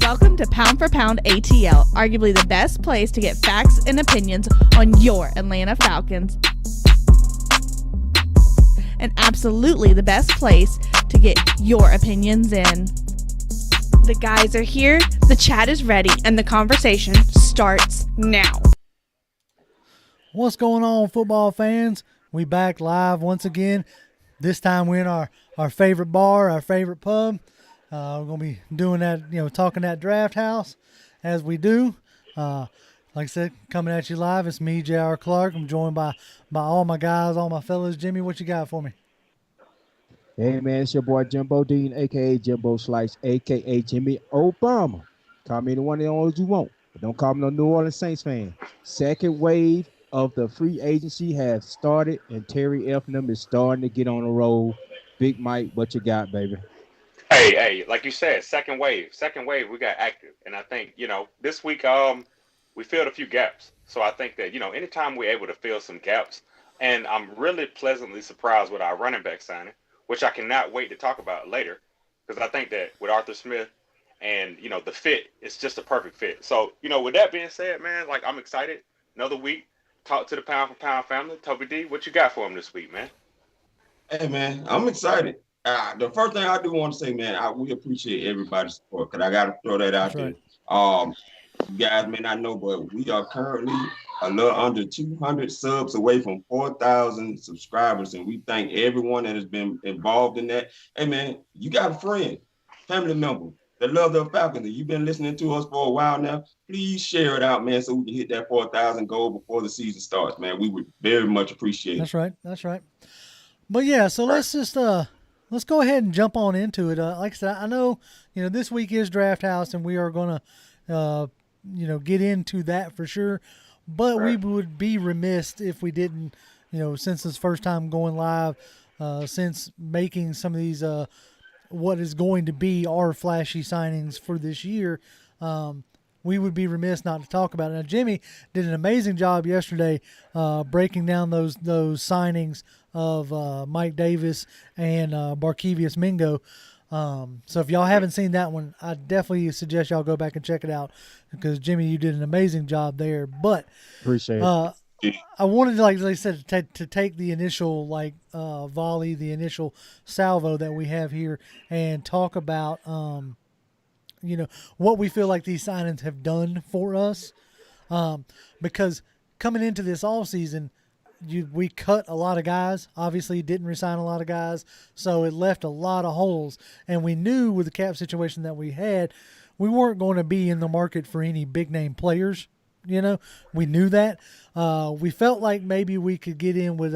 Welcome to Pound for Pound ATL, arguably the best place to get facts and opinions on your Atlanta Falcons. And absolutely the best place to get your opinions in. The guys are here, the chat is ready, and the conversation starts now. What's going on, football fans? We back live once again. This time we're in our favorite bar, our favorite pub. We're going to be doing that, talking that draft house as we do. Like I said, coming at you live. It's me, J.R. Clark. I'm joined by all my guys, all my fellas. Jimmy, what you got for me? Hey, man, it's your boy Jimbo Dean, a.k.a. Jimbo Slice, a.k.a. Jimmy Obama. Call me the one and only you want, but don't call me no New Orleans Saints fan. Second wave of the free agency has started, and Terry F. them is starting to get on the roll. Big Mike, what you got, baby? Hey, like you said, second wave, we got active. And I think, this week we filled a few gaps. So I think that, anytime we're able to fill some gaps, and I'm really pleasantly surprised with our running back signing, which I cannot wait to talk about later, because I think that with Arthur Smith and, the fit, it's just a perfect fit. So, with that being said, man, I'm excited. Another week, talk to the Pound for Pound family. Toby D, what you got for him this week, man? Hey, man, I'm excited. The first thing I do want to say, man, we appreciate everybody's support, because I got to throw that out there. Right. You guys may not know, but we are currently a little under 200 subs away from 4,000 subscribers, and we thank everyone that has been involved in that. Hey, man, you got a friend, family member that love the Falcons, and you've been listening to us for a while now. Please share it out, man, so we can hit that 4,000 goal before the season starts, man. We would very much appreciate it. That's right. But, yeah, so let's just let's go ahead and jump on into it. Like I said, I know, this week is Draft House, and we are going to, get into that for sure. But we would be remiss if we didn't, since it's first time going live, since making some of these what is going to be our flashy signings for this year, we would be remiss not to talk about it. Now, Jimmy did an amazing job yesterday breaking down those signings of Mike Davis and Barkevious Mingo. So if y'all haven't seen that one, I definitely suggest y'all go back and check it out, because Jimmy, you did an amazing job there. But appreciate it. I wanted to, like I said, to take the initial volley, the initial salvo that we have here, and talk about what we feel like these signings have done for us. Because coming into this offseason, we cut a lot of guys, obviously didn't resign a lot of guys, so it left a lot of holes. And we knew with the cap situation that we had, we weren't going to be in the market for any big-name players. We knew that. We felt like maybe we could get in with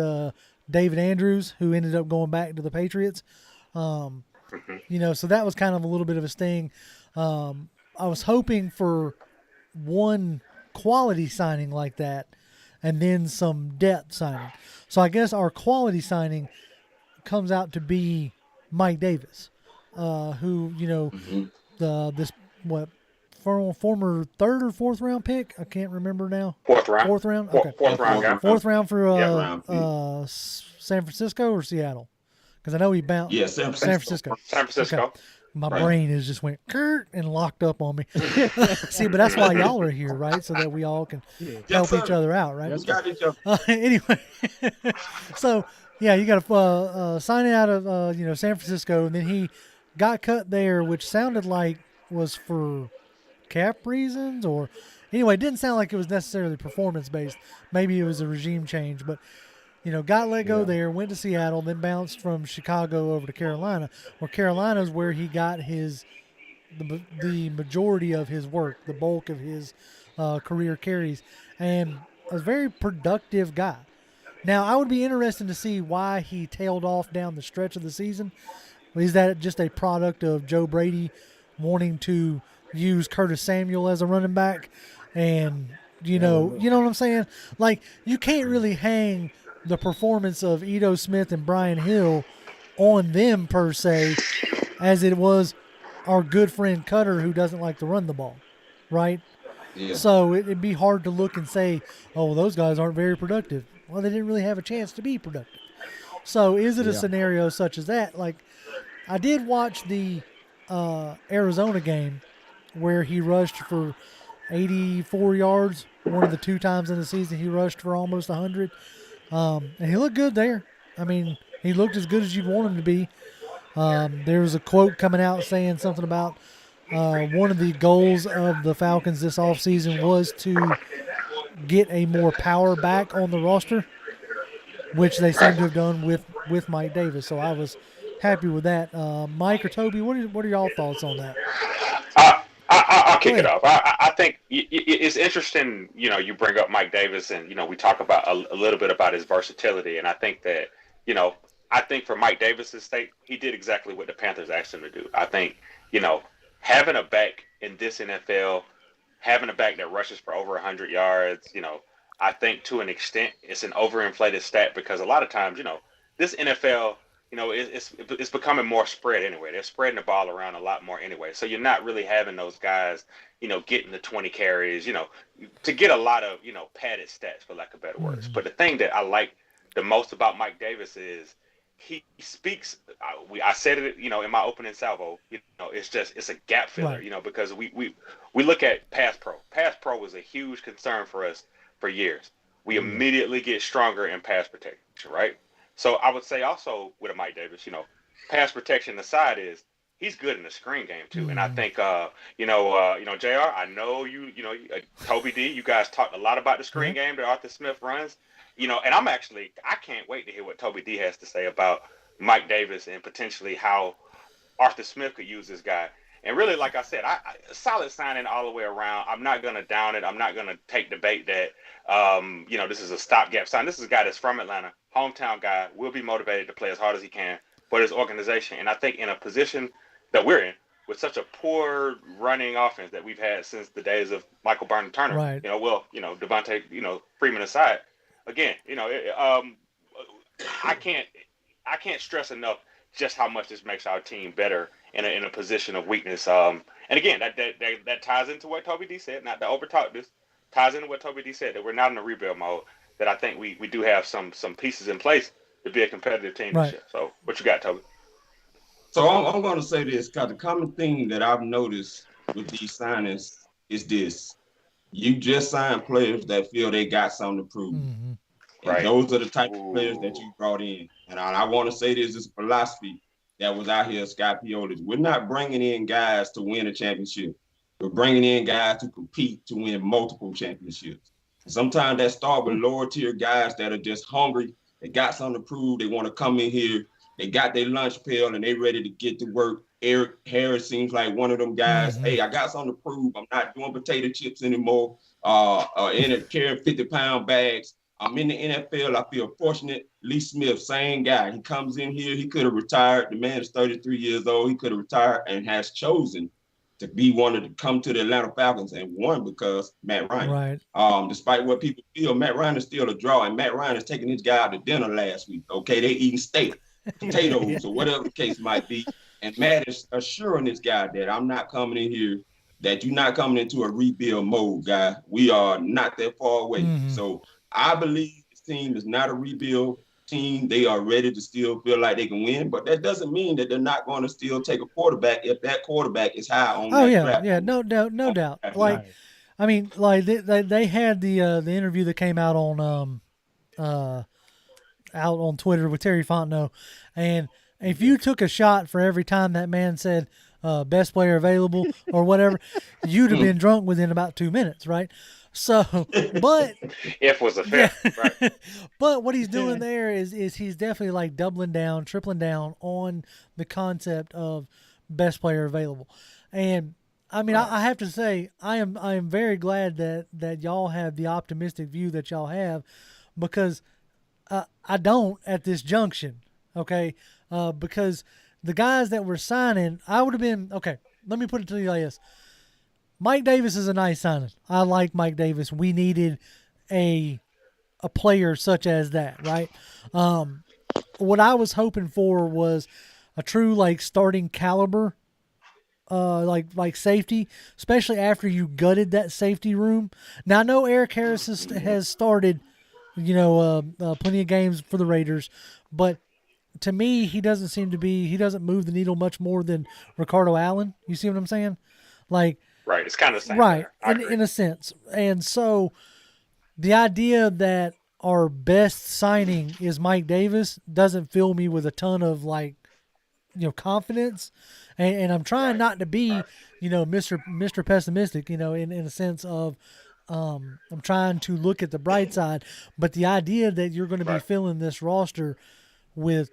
David Andrews, who ended up going back to the Patriots. So that was kind of a little bit of a sting. I was hoping for one quality signing like that, and then some depth signing. So I guess our quality signing comes out to be Mike Davis, who, former third or fourth round pick? I can't remember now. Fourth round. Okay. Fourth round guy. Fourth round for San Francisco or Seattle? Because I know he bounced. Yeah, San Francisco. Okay. My brain is just went Kurt and locked up on me. See, but that's why y'all are here, right? So that we all can help each other out, right? We got each other. Anyway, so yeah, you got to sign it out of San Francisco, and then he got cut there, which sounded like was for cap reasons, or anyway, it didn't sound like it was necessarily performance based. Maybe it was a regime change, but. Got let go there, went to Seattle, then bounced from Chicago over to Carolina. Where Carolina's where he got the majority of his work, the bulk of his career carries, and a very productive guy. Now, I would be interested to see why he tailed off down the stretch of the season. Is that just a product of Joe Brady wanting to use Curtis Samuel as a running back? And, you know what I'm saying? Like, you can't really hang the performance of Ito Smith and Brian Hill on them per se, as it was our good friend Cutter, who doesn't like to run the ball, right? Yeah. So it'd be hard to look and say, oh, those guys aren't very productive. Well, they didn't really have a chance to be productive. So is it a scenario such as that? Like, I did watch the Arizona game, where he rushed for 84 yards. One of the 2 times in the season he rushed for almost 100. And he looked good there. I mean, he looked as good as you'd want him to be. There was a quote coming out saying something about one of the goals of the Falcons this offseason was to get a more power back on the roster, which they seem to have done with Mike Davis. So I was happy with that. Mike or Toby, what are y'all thoughts on that? I'll kick it off. I think it's interesting, you bring up Mike Davis and, we talk about a little bit about his versatility. And I think that, I think for Mike Davis's sake, he did exactly what the Panthers asked him to do. I think, having a back in this NFL, having a back that rushes for over 100 yards, I think to an extent it's an overinflated stat because a lot of times, this NFL, it's becoming more spread anyway. They're spreading the ball around a lot more anyway. So you're not really having those guys, getting the 20 carries, to get a lot of, padded stats, for lack of better words. But the thing that I like the most about Mike Davis is he speaks. I said it, in my opening salvo. It's a gap filler, right. Because we look at pass pro. Pass pro was a huge concern for us for years. We immediately get stronger in pass protection, right? So I would say also with a Mike Davis, pass protection aside is he's good in the screen game too. And I think, JR, I know Toby D, you guys talked a lot about the screen game that Arthur Smith runs, and I can't wait to hear what Toby D has to say about Mike Davis and potentially how Arthur Smith could use this guy. And really, like I said, I solid signing all the way around. I'm not going to down it. I'm not going to take the bait that, this is a stopgap sign. This is a guy that's from Atlanta, hometown guy, will be motivated to play as hard as he can for his organization. And I think in a position that we're in, with such a poor running offense that we've had since the days of Michael Barton Turner, right. Devontae, Freeman aside, again, I can't stress enough just how much this makes our team better in a position of weakness. And again, that ties into what Toby D said, not to overtalk this, ties into what Toby D said, that we're not in a rebuild mode, that I think we do have some pieces in place to be a competitive team this year. So what you got, Toby? So I'm going to say this, because the common thing that I've noticed with these signings is this. You just signed players that feel they got something to prove. Mm-hmm. And those are the type of players that you brought in. And I want to say this is philosophy that was out here, Scott Pioli's. We're not bringing in guys to win a championship. We're bringing in guys to compete to win multiple championships. And sometimes that starts with lower tier guys that are just hungry. They got something to prove. They want to come in here. They got their lunch pail and they ready to get to work. Eric Harris seems like one of them guys. Mm-hmm. Hey, I got something to prove. I'm not doing potato chips anymore. Carrying 50-pound bags. I'm in the NFL. I feel fortunate. Lee Smith, same guy. He comes in here. He could have retired. The man is 33 years old. He could have retired and has chosen to be one of the come to the Atlanta Falcons and won because Matt Ryan. Right. Despite what people feel, Matt Ryan is still a draw, and Matt Ryan is taking his guy out to dinner last week. Okay, they eating steak, potatoes, or whatever the case might be. And Matt is assuring this guy that I'm not coming in here, that you're not coming into a rebuild mode, guy. We are not that far away. Mm-hmm. So I believe this team is not a rebuild team. They are ready to still feel like they can win, but that doesn't mean that they're not going to still take a quarterback if that quarterback is high on that draft. Yeah, no doubt. Like, I mean, like they had the interview that came out on Twitter with Terry Fontenot, and if you took a shot for every time that man said best player available or whatever, you'd have been drunk within about 2 minutes, right? So, but if was a fair, right. But what he's doing there is he's definitely like doubling down, tripling down on the concept of best player available. And I mean, I have to say, I am very glad that y'all have the optimistic view that y'all have, because I don't at this junction. Okay, because the guys that were signing, I would have been okay. Let me put it to you like this. Mike Davis is a nice signing. I like Mike Davis. We needed a player such as that, right? What I was hoping for was a true like starting caliber, like safety, especially after you gutted that safety room. Now I know Eric Harris has started, plenty of games for the Raiders, but to me he doesn't move the needle much more than Ricardo Allen. You see what I'm saying? Like. Right. It's kind of the same. Right, I agree. in a sense. And so the idea that our best signing is Mike Davis doesn't fill me with a ton of confidence. And I'm trying not to be, Mr. Pessimistic, in a sense of I'm trying to look at the bright side. But the idea that you're going to be filling this roster with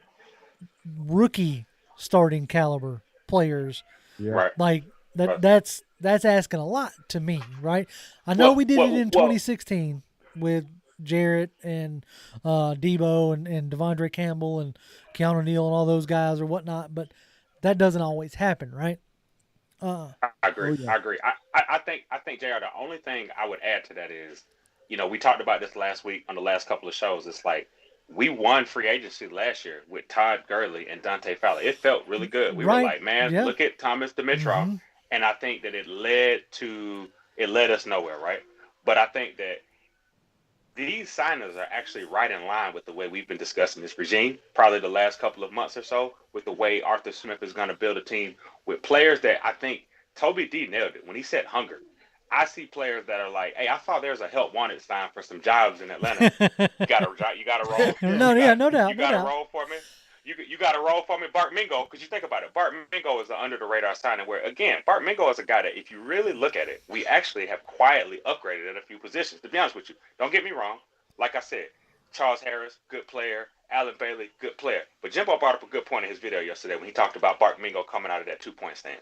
rookie starting caliber players, Yeah. like that's asking a lot to me, right? I know we did it in 2016 with Jarrett and Debo and Devondre Campbell and Keanu Neal and all those guys or whatnot, but that doesn't always happen, right? I agree. I agree. I think JR, the only thing I would add to that is, we talked about this last week on the last couple of shows. It's like we won free agency last year with Todd Gurley and Dante Fowler. It felt really good. We were like, man, look at Thomas Dimitrov. Mm-hmm. And I think that it led us nowhere, right? But I think that these signings are actually right in line with the way we've been discussing this regime, probably the last couple of months or so, with the way Arthur Smith is going to build a team with players that I think Toby D nailed it when he said hunger. I see players that are like, hey, I saw there's a help wanted sign for some jobs in Atlanta. You got to roll. No doubt. You got to roll for me. You got to roll for me, Bart Mingo, because you think about it. Bart Mingo is an under-the-radar signing where, again, Bart Mingo is a guy that if you really look at it, we actually have quietly upgraded at a few positions, to be honest with you. Don't get me wrong. Like I said, Charles Harris, good player. Allen Bailey, good player. But Jimbo brought up a good point in his video yesterday when he talked about Bart Mingo coming out of that two-point stance.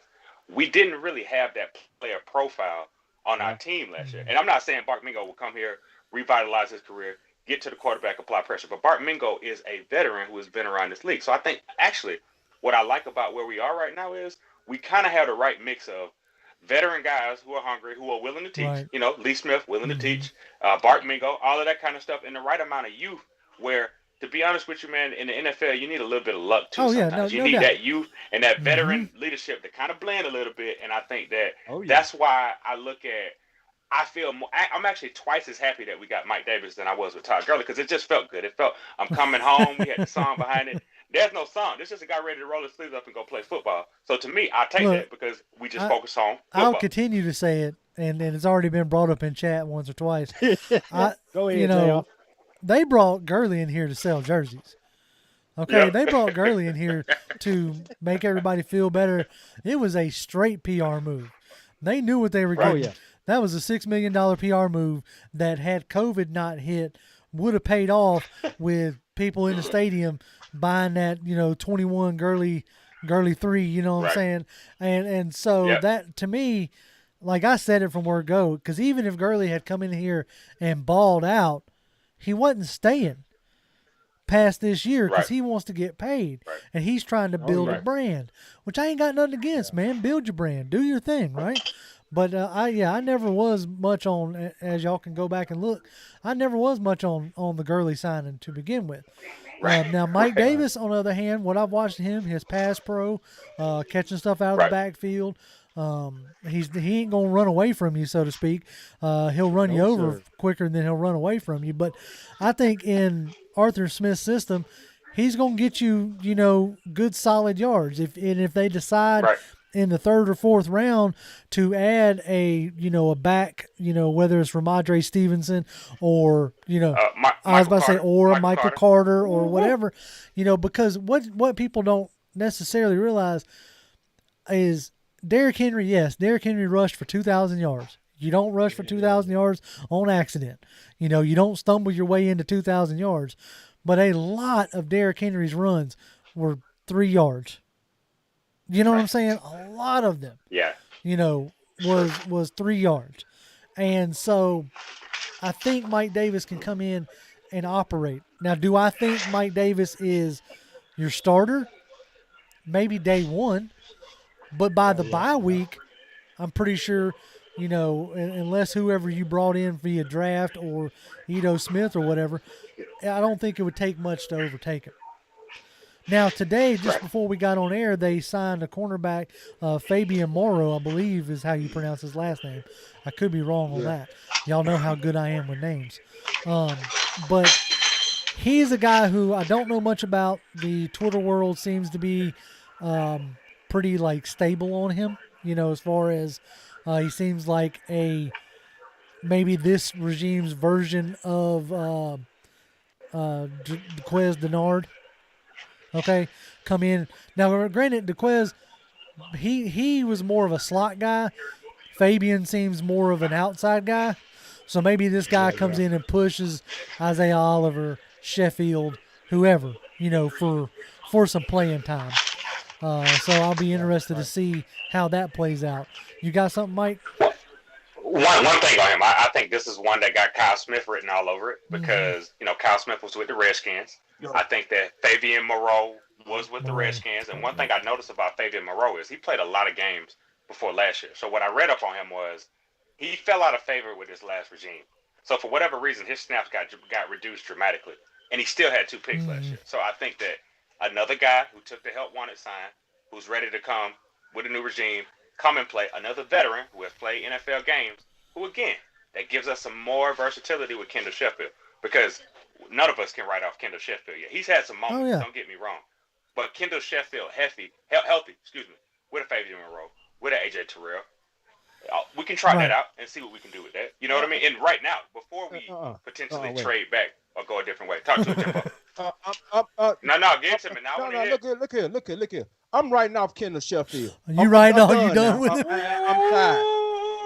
We didn't really have that player profile on our team last year. And I'm not saying Bart Mingo will come here, revitalize his career, get to the quarterback, apply pressure. But Bart Mingo is a veteran who has been around this league. So I think actually what I like about where we are right now is we kind of have the right mix of veteran guys who are hungry, who are willing to teach. Right. Lee Smith, willing to teach. Bart Mingo, all of that kind of stuff, and the right amount of youth where, to be honest with you, man, in the NFL, you need a little bit of luck, too, sometimes. You need that youth and that veteran leadership to kind of blend a little bit, and I think that that's why I'm actually twice as happy that we got Mike Davis than I was with Todd Gurley, because it just felt good. It felt, I'm coming home. We had the song behind it. There's no song. This just a guy ready to roll his sleeves up and go play football. So to me, I take that because we just focus on football. I'll continue to say it, and it's already been brought up in chat once or twice. Go ahead, they brought Gurley in here to sell jerseys. Okay, they brought Gurley in here to make everybody feel better. It was a straight PR move. They knew what they were getting. That was a $6 million PR move that, had COVID not hit, would have paid off with people in the stadium buying that, 21 Gurley 3, you know what I'm saying? And so that, to me, like I said it from word go, because even if Gurley had come in here and balled out, he wasn't staying past this year because he wants to get paid. And he's trying to build a brand, which I ain't got nothing against, man. Build your brand. Do your thing, right? But I never was much on, as y'all can go back and look, I never was much on the Gurley signing to begin with. Now, Mike Davis, on the other hand, what I've watched him, his pass pro, catching stuff out of the backfield, he ain't going to run away from you, so to speak. He'll run you over quicker than he'll run away from you. But I think in Arthur Smith's system, he's going to get you, good solid yards. If they decide in the third or fourth round to add a back, whether it's Ramondre Stevenson or, I was about to say, or Michael Carter or whatever, because what people don't necessarily realize is Derrick Henry, Derrick Henry rushed for 2,000 yards. You don't rush for 2,000 yards on accident. You don't stumble your way into 2,000 yards. But a lot of Derrick Henry's runs were 3 yards. You know what I'm saying? A lot of them, was 3 yards. And so I think Mike Davis can come in and operate. Now, do I think Mike Davis is your starter? Maybe day one. But by the bye week, I'm pretty sure, unless whoever you brought in via draft or Ito Smith or whatever, I don't think it would take much to overtake him. Now, today, just before we got on air, they signed a cornerback, Fabian Morrow, I believe is how you pronounce his last name. I could be wrong on that. Y'all know how good I am with names. But he's a guy who I don't know much about. The Twitter world seems to be pretty, stable on him, as far as He seems like maybe this regime's version of DeQuez Denard. Okay, come in now. Granted, DeQuez, he was more of a slot guy. Fabian seems more of an outside guy. So maybe this guy comes in and pushes Isaiah Oliver, Sheffield, whoever, for some playing time. So I'll be interested to see how that plays out. You got something, Mike? One thing on him, I think this is one that got Kyle Smith written all over it because, Kyle Smith was with the Redskins. I think that Fabian Moreau was with the Redskins. And one thing I noticed about Fabian Moreau is he played a lot of games before last year. So what I read up on him was he fell out of favor with his last regime. So for whatever reason, his snaps got reduced dramatically. And he still had 2 picks last year. So I think that another guy who took the help wanted sign, who's ready to come with a new regime, come and play, another veteran who has played NFL games, who again, that gives us some more versatility with Kendall Sheffield. Because none of us can write off Kendall Sheffield yet. He's had some moments, don't get me wrong. But Kendall Sheffield, healthy, with a Fabian Moreau, with an AJ Terrell, we can try that out and see what we can do with that. You know what I mean? And right now, before we potentially trade back or go a different way, talk to it, Jimbo. No, get to me now. Look here. I'm writing off Kendall Sheffield. You writing off? You done with it? I'm tired.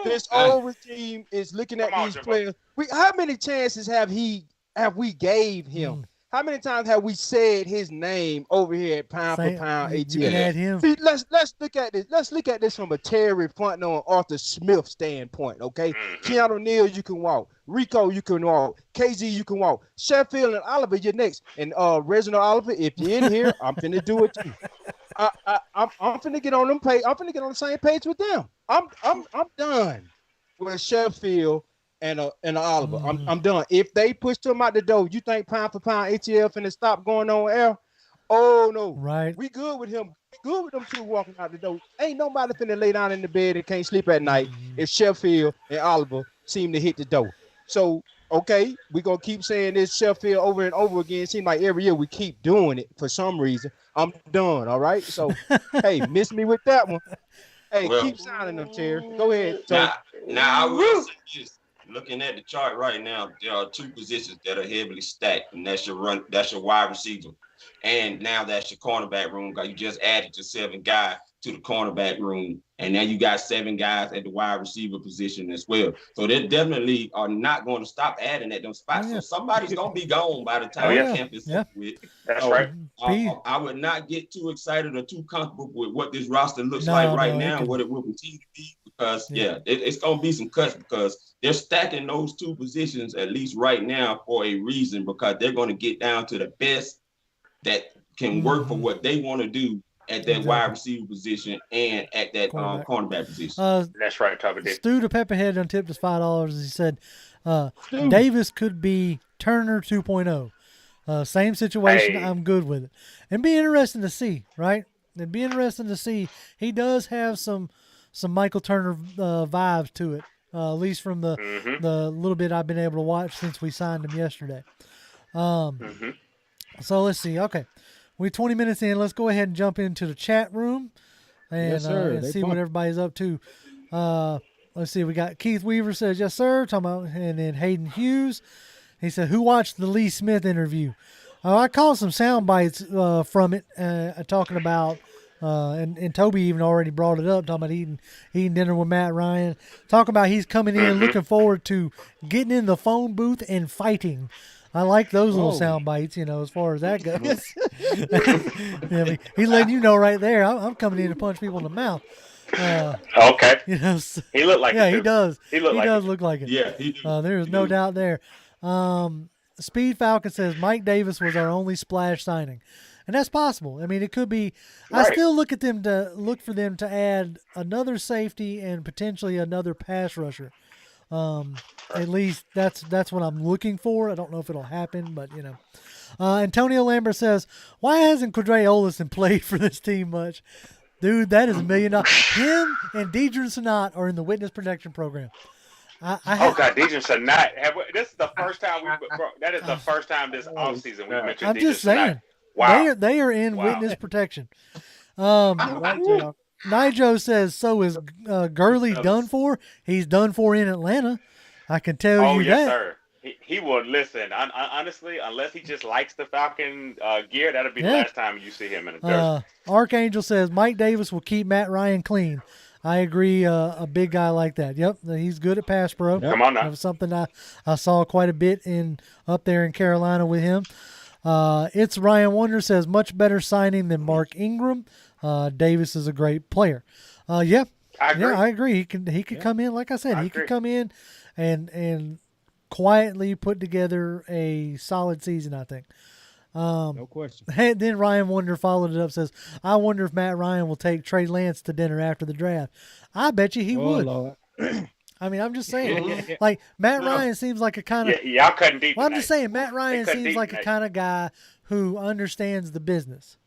This old regime is looking at these players. How many chances have we gave him? How many times have we said his name over here at pound for pound ATL? See, let's look at this. Let's look at this from a Terry Fontenot and Arthur Smith standpoint, okay? Keanu Neal, you can walk. Rico, you can walk. KZ, you can walk. Sheffield and Oliver, you're next. And Reginald Oliver, if you're in here, I'm finna do it too. I'm finna get on them page. I'm finna get on the same page with them. I'm done with Sheffield and Oliver. I'm done. If they push them out the door, you think pound for pound ATL finna stop going on air? Oh no. Right. We good with him. Good with them two walking out the door. Ain't nobody finna lay down in the bed and can't sleep at night if Sheffield and Oliver seem to hit the door. So okay, we're gonna keep saying this Sheffield over and over again. Seems like every year we keep doing it for some reason. I'm done. All right. So hey, miss me with that one. Hey, keep signing them, Terry. Go ahead. Now I will say this. Looking at the chart right now, there are 2 positions that are heavily stacked, and that's your wide receiver. And now that's your cornerback room. You just added your 7 guys to the cornerback room, and now you got 7 guys at the wide receiver position as well. So they definitely are not going to stop adding at them spots. So somebody's going to be gone by the time camp is with. That's right. I would not get too excited or too comfortable with what this roster looks like right now and what it will continue to be because, it's going to be some cuts because they're stacking those 2 positions at least right now for a reason because they're going to get down to the best that can work for what they want to do at that wide receiver position and at that cornerback position. That's right, Top of Dick. Stu the Pepperhead untipped us $5. He said Davis could be Turner 2.0. Same situation. Hey. I'm good with it. And be interesting to see, right? It'd be interesting to see. He does have some Michael Turner vibes to it, at least from the little bit I've been able to watch since we signed him yesterday. So let's see. Okay. We're 20 minutes in. Let's go ahead and jump into the chat room and, and see what everybody's up to. Let's see. We got Keith Weaver says, yes, sir. Talking about, and then Hayden Hughes. He said, who watched the Lee Smith interview? I caught some sound bites from it talking about, and Toby even already brought it up, talking about eating dinner with Matt Ryan. Talking about he's coming in looking forward to getting in the phone booth and fighting. I like those little sound bites, as far as that goes. He's letting you know right there, I'm coming in to punch people in the mouth. Okay. He looked like it. Yeah, he does. He does look like it. Yeah, he there is no doubt there. Speed Falcon says Mike Davis was our only splash signing. And that's possible. I mean, it could be. Right. I still look for them to add another safety and potentially another pass rusher. At least that's what I'm looking for. I don't know if it'll happen, but Antonio Lambert says, why hasn't Quadre Olison played for this team much? Dude, that is $1 million. Him and Deidre Sanat are in the witness protection program. God, Deidre Sanat. This is the first time that is the first time this offseason we mentioned. I'm just saying. Wow. They are in witness protection. Nigel says, so is Gurley done for? He's done for in Atlanta. I can tell you yes, that. sir. He would listen. Honestly, unless he just likes the Falcon gear, that'll be the last time you see him in a jersey. Archangel says Mike Davis will keep Matt Ryan clean. I agree. A big guy like that. Yep, he's good at pass pro. Come on now. That was something I saw quite a bit up there in Carolina with him. It's Ryan Wonder says much better signing than Mark Ingram. Davis is a great player. I agree. He could come in, like I said, he could come in and quietly put together a solid season, I think. No question. And then Ryan Wonder followed it up, says, I wonder if Matt Ryan will take Trey Lance to dinner after the draft. I bet you he would. Lord. I mean, I'm just saying, like, Matt Ryan seems like a kind of. Y'all cutting deep. Well, I'm just saying, Matt Ryan seems like a kind of guy who understands the business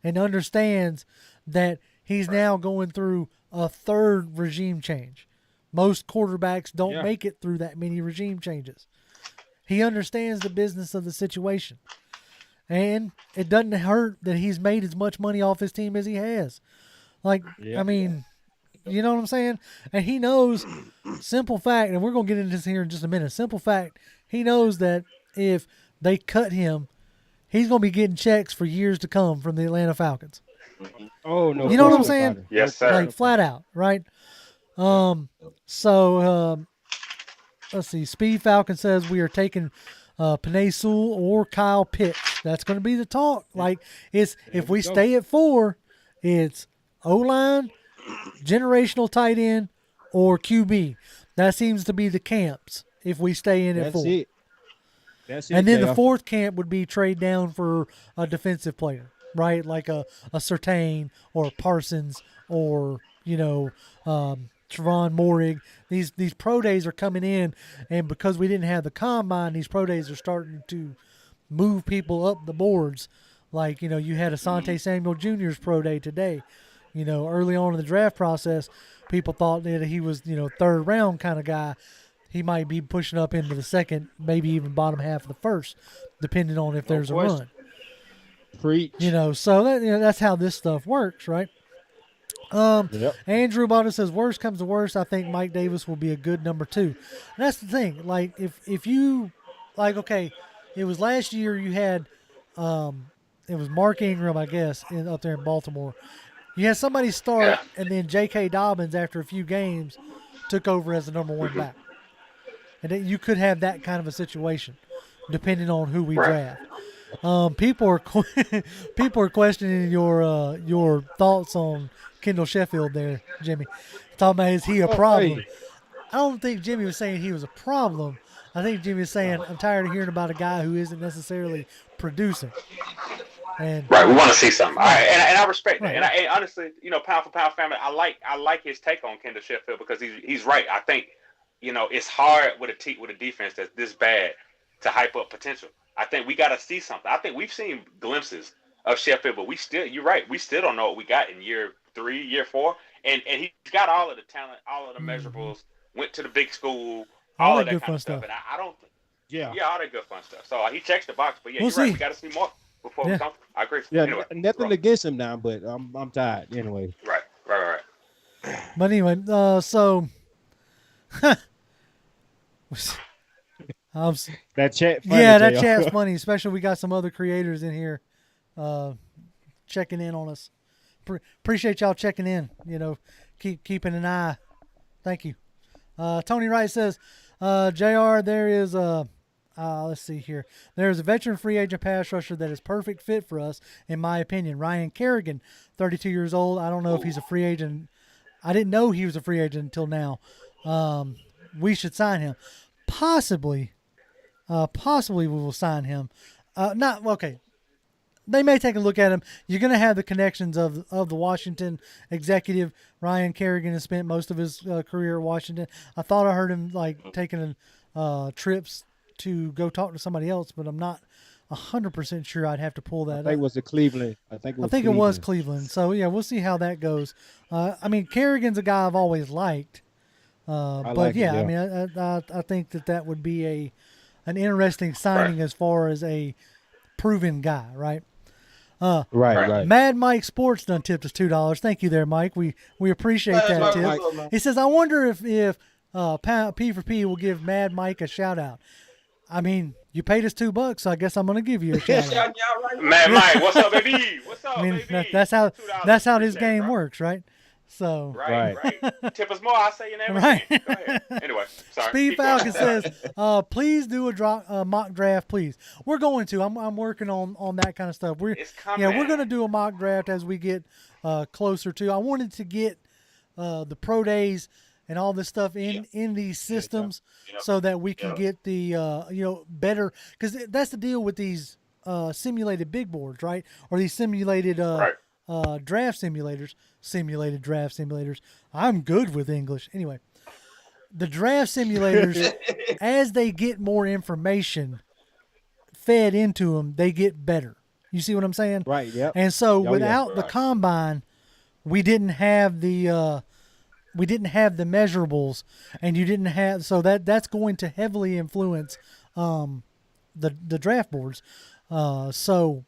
and understands that he's now going through a third regime change. Most quarterbacks don't make it through that many regime changes. He understands the business of the situation. And it doesn't hurt that he's made as much money off his team as he has. Like, I mean, you know what I'm saying? And he knows, simple fact, and we're going to get into this here in just a minute, simple fact, he knows that if they cut him, he's going to be getting checks for years to come from the Atlanta Falcons. Oh, no. You know what I'm saying? Yes, sir. Like, flat out, right? Let's see. Speed Falcon says we are taking Penei Sewell or Kyle Pitts. That's going to be the talk. Like, if we stay at 4, it's O-line, generational tight end, or QB. That seems to be the camps if we stay in at 4. That's it. And then the fourth camp would be trade down for a defensive player, right? Like a Surtain or Parsons or, Trevon Moehrig. These pro days are coming in, and because we didn't have the combine, these pro days are starting to move people up the boards. Like, you had Asante Samuel Jr.'s pro day today. Early on in the draft process, people thought that he was, third round kind of guy. He might be pushing up into the second, maybe even bottom half of the first, depending on if there's a run. Preach. So that's how this stuff works, right? Andrew Bada says, worst comes to worst, I think Mike Davis will be a good number 2. And that's the thing. Like, if you, like, okay, it was last year you had, it was Mark Ingram, I guess, up there in Baltimore. You had somebody start, and then J.K. Dobbins, after a few games, took over as the number 1 back. And then you could have that kind of a situation, depending on who we draft. People are questioning your thoughts on Kendall Sheffield there, Jimmy. Talking about, is he a problem? I don't think Jimmy was saying he was a problem. I think Jimmy was saying, I'm tired of hearing about a guy who isn't necessarily producing. And right, we want to see something. All right, and I respect that. And I honestly, pound for pound family, I like his take on Kendall Sheffield because he's right. I think, it's hard with a defense that's this bad to hype up potential. I think we got to see something. I think we've seen glimpses of Sheffield, but you're right, we still don't know what we got in year 3, year 4. And he's got all of the talent, all of the measurables, went to the big school, all of that kind of stuff. And I don't think, all that good fun stuff. So he checks the box, but you're right, we got to see more before we come. I agree. Yeah, anyway, nothing against him now, but I'm tired anyway. Right. But anyway, so that chat funny. Yeah, that chat's funny, especially we got some other creators in here checking in on us. Appreciate y'all checking in, keeping an eye. Thank you. Tony Wright says, JR, there is let's see here. There's a veteran free agent pass rusher that is perfect fit for us, in my opinion. Ryan Kerrigan, 32 years old. I don't know if he's a free agent. I didn't know he was a free agent until now. We should sign him. Possibly we will sign him. They may take a look at him. You're going to have the connections of the Washington executive. Ryan Kerrigan has spent most of his career at Washington. I thought I heard him taking trips to go talk to somebody else, but I'm not 100% sure. I'd have to pull that up. I think it was Cleveland. I think it was Cleveland. So, yeah, we'll see how that goes. Kerrigan's a guy I've always liked. I think that would be an interesting signing as far as a proven guy, right? Right. Mad Mike Sports done tipped us $2. Thank you there, Mike. We appreciate that tip. Mike. He says, I wonder if P for P will give Mad Mike a shout out. I mean, you paid us $2, so I guess I'm gonna give you a shout out. Man, Mike, what's up, baby? What's up, I mean, baby? that's how $2, this game bro. works, right? So Right. Tip us more. I'll say your name again. Go ahead. Anyway, sorry. Speed Falcon says, please do a mock draft, please. We're going to. I'm working on that kind of stuff. It's coming. Yeah, we're going to do a mock draft as we get closer to. I wanted to get the pro days and all this stuff in these systems so that we can get the better, because that's the deal with these simulated big boards, right? Or these simulated draft simulators. Simulated draft simulators. I'm good with English. Anyway, the draft simulators, as they get more information fed into them, they get better. You see what I'm saying? Right. Yep. And so without the combine, we didn't have the measurables, and you didn't have, so that's going to heavily influence the draft boards. So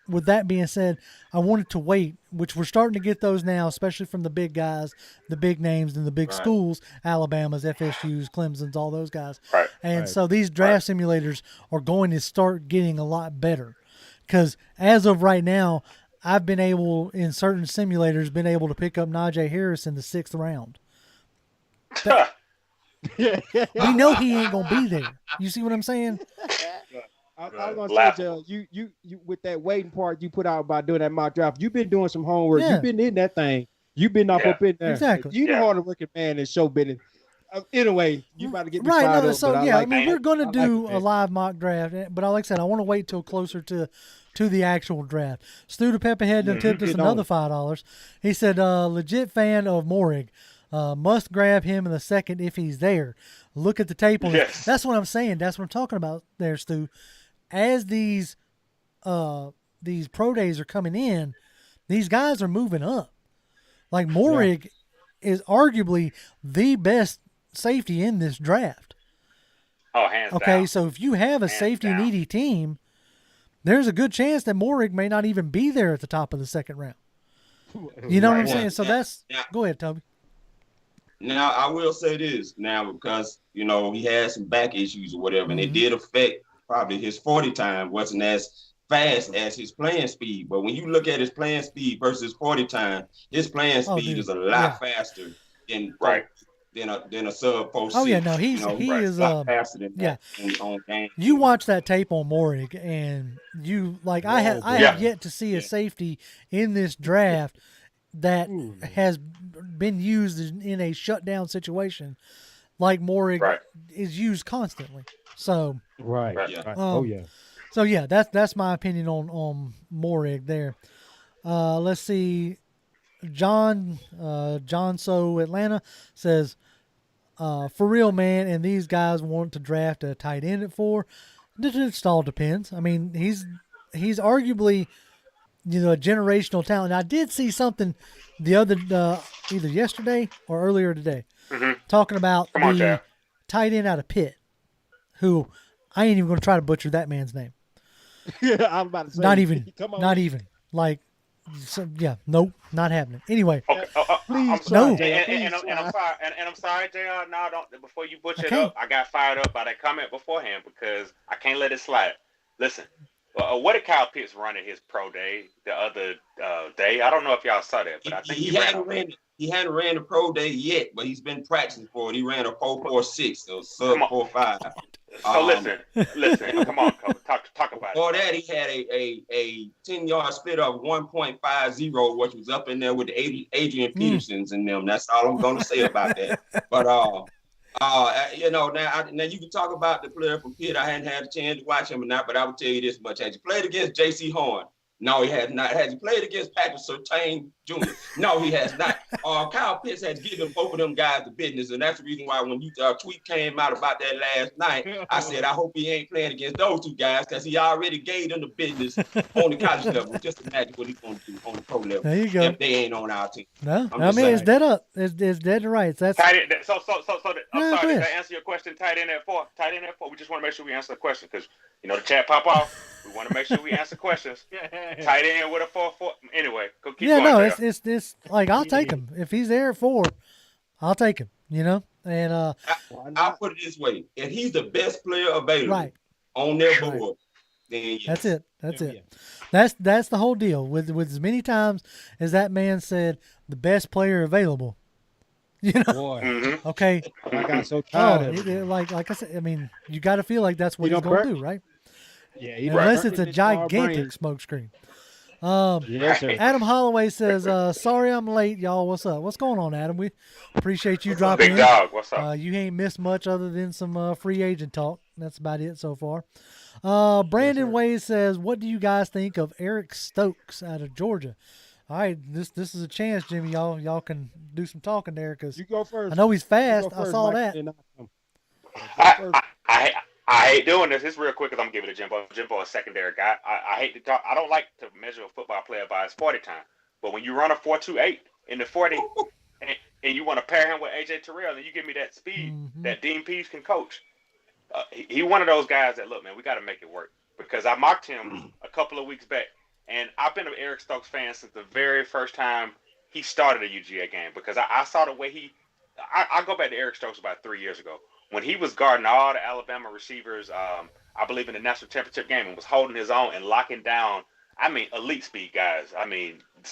with that being said, I wanted to wait, which we're starting to get those now, especially from the big guys, the big names, and the big schools, Alabama's, FSU's, Clemson's, all those guys. Right. And so these draft simulators are going to start getting a lot better, because as of right now, I've been able, in certain simulators, to pick up Najee Harris in the 6th round. We know he ain't going to be there. You see what I'm saying? I was gonna say, you with that waiting part you put out about doing that mock draft, you've been doing some homework. You've been in that thing. You've been up in there. Exactly. You the hardest working man in show business. Anyway, you about to get me right. fired No, up, so but yeah, I mean, we're going to do a live mock draft, but like I said, I want to wait till closer to the actual draft. Stu the Pepperhead done tipped us another $5. He said, legit fan of Morig. Must grab him in the second if he's there. Look at the tape on it. That's what I'm saying. That's what I'm talking about there, Stu. As these pro days are coming in, these guys are moving up. Like Morig is arguably the best safety in this draft. Oh, hands down. Okay, so if you have a safety-needy team, there's a good chance that Morig may not even be there at the top of the 2nd round. You know what I'm saying? So go ahead, Toby. Now, I will say this now, because, he had some back issues or whatever, and it did affect probably his 40 time wasn't as fast as his playing speed. But when you look at his playing speed versus 40 time, his playing speed is a lot faster than a sub post. Oh, yeah, no, he is a lot faster than that on game. You watch that tape on Morig, and you, like, I have yet to see a safety in this draft that has been used in a shutdown situation like Morig is used constantly. So So yeah, that's my opinion on Morig there. Let's see. John So Atlanta says, for real, man, and these guys want to draft a tight end at 4. It just all depends. I mean, he's arguably a generational talent. I did see something the other either yesterday or earlier today talking about the tight end out of Pitt, who I ain't even going to try to butcher that man's name. I'm about to say, not even. Like, nope, not happening. Anyway, please, no. And I'm sorry, JR. No, don't. Before you butcher it up, I got fired up by that comment beforehand because I can't let it slide. Listen, what did Kyle Pitts run at his pro day the other day? I don't know if y'all saw that, but I think he hadn't ran the pro day yet, but he's been practicing for it. He ran a 4.46, so sub 4.5. So listen, come on, Coach. Talk about it. For that, he had a 10-yard split of 1.50, which was up in there with the Adrian Petersons and them. That's all I'm going to say about that. But now you can talk about the player from Pitt. I hadn't had a chance to watch him or not, but I will tell you this much: has he played against J.C. Horn? No, he has not. Has he played against Patrick Surtain Jr.? No, he has not. Kyle Pitts has given both of them guys the business, and that's the reason why when you tweet came out about that last night, I said I hope he ain't playing against those two guys because he already gave them the business on the college level. Just imagine what he's going to do on the pro level. There you go. If they ain't on our team. No, I mean it's dead up. It's dead to rights. That's tight end. So I'm sorry. Did I answer your question? Tight end at 4. We just want to make sure we answer the question because the chat pop off. We want to make sure we answer questions. Tight end with a 4-4. Anyway, go keep Yeah, going. no, JR. it's like I'll take him if he's there at 4. I'll take him. You know, and I'll put it this way: if he's the best player available right. on their board, then yes. That's it. That's it. That's the whole deal. With as many times as that man said, the best player available. You know, Boy, okay. I got so tired of it. Like I said, I mean, you got to feel like that's what You he's know, going to Bert- do, right? Yeah, he Unless burnt it's a his small gigantic brain. smoke screen. Yes, sir. Adam Holloway says, sorry I'm late, y'all. What's up? What's going on, Adam? We appreciate you dropping Big in. dog, what's up? You ain't missed much other than some free agent talk. That's about it so far. Brandon Wade says, what do you guys think of Eric Stokes out of Georgia? All right, this is a chance, Jimmy. Y'all can do some talking there because You go first. I know he's You fast. go I first, saw Mike, that. then I'll come. I hate doing this. It's real quick because I'm giving it to Jimbo. Jimbo, a secondary guy. I hate to talk. I don't like to measure a football player by his 40 time. But when you run a 4.28 in the 40, and you want to pair him with AJ Terrell, and you give me that speed that Dean Pease can coach, he one of those guys that look, man, we got to make it work. Because I mocked him a couple of weeks back, and I've been an Eric Stokes fan since the very first time he started a UGA game. Because I saw the way I go back to Eric Stokes about 3 years ago. When he was guarding all the Alabama receivers, I believe in the national championship game, and was holding his own and locking down, elite speed guys. A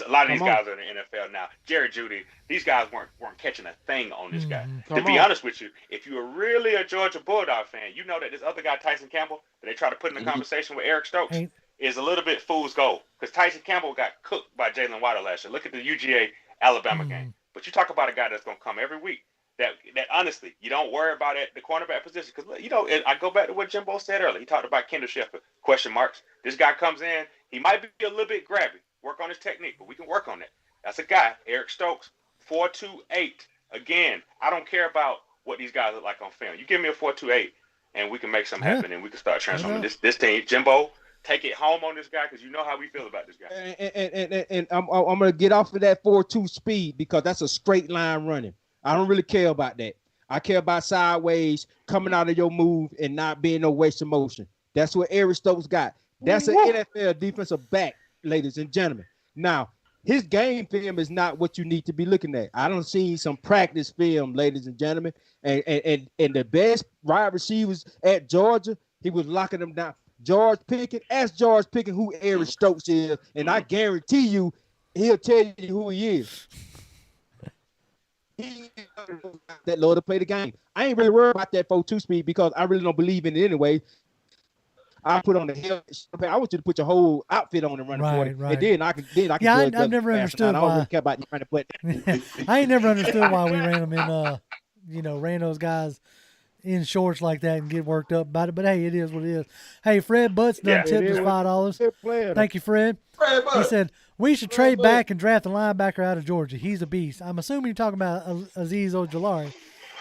lot of these guys are in the NFL now. Jerry Jeudy, these guys weren't catching a thing on this guy. To be honest with you, if you were really a Georgia Bulldog fan, you know that this other guy, Tyson Campbell, that they try to put in the conversation with Eric Stokes, is a little bit fool's gold. Because Tyson Campbell got cooked by Jalen Waddle last year. Look at the UGA Alabama game. But you talk about a guy that's going to come every week. That honestly, you don't worry about it, the cornerback position. Because, I go back to what Jimbo said earlier. He talked about Kendall Sheffield, question marks. This guy comes in. He might be a little bit grabby. Work on his technique, but we can work on it. That's a guy, Eric Stokes, 4.28. Again, I don't care about what these guys look like on film. You give me a 4.28, and we can make something happen, and we can start transforming this team. Jimbo, take it home on this guy because you know how we feel about this guy. And I'm going to get off of that 4.2 speed because that's a straight line running. I don't really care about that. I care about sideways, coming out of your move, and not being no waste of motion. That's what Eric Stokes got. That's an NFL defensive back, ladies and gentlemen. Now, his game film is not what you need to be looking at. I don't see some practice film, ladies and gentlemen. And the best wide receivers at Georgia, he was locking them down. George Pickens, ask George Pickens who Eric Stokes is, and I guarantee you he'll tell you who he is. That Lord to play the game. I ain't really worried about that 4.2 speed because I really don't believe in it anyway. I put on the helmet. I want you to put your whole outfit on and run for it. Right. And then I can. Yeah, I've never understood I why. don't really care about you trying to put. I ain't never understood why we ran them in. Ran those guys in shorts like that and get worked up about it. But hey, it is what it is. Hey, Fred Butts done tipped us $5. Thank you, Fred. He said we should trade back and draft a linebacker out of Georgia. He's a beast. I'm assuming you're talking about Azeez Ojulari.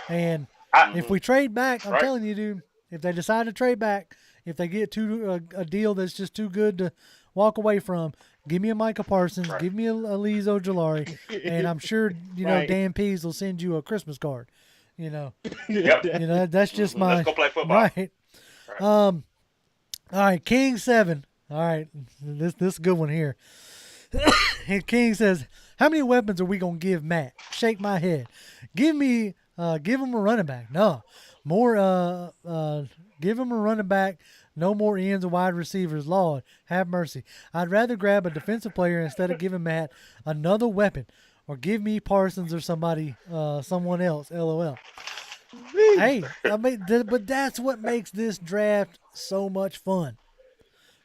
And if we trade back, I'm telling you, dude, if they decide to trade back, if they get a deal that's just too good to walk away from, give me a Micah Parsons, give me a Azeez Ojulari, and I'm sure Dan Pease will send you a Christmas card. That's just my. Let's go play football. Right. All right, King 7. All right, this is a good one here. And King says, "How many weapons are we gonna give Matt?" Shake my head. Give him a running back. No, more. Give him a running back. No more ends or wide receivers. Lord, have mercy. I'd rather grab a defensive player instead of giving Matt another weapon, or give me Parsons or someone else. LOL. Hey, but that's what makes this draft so much fun.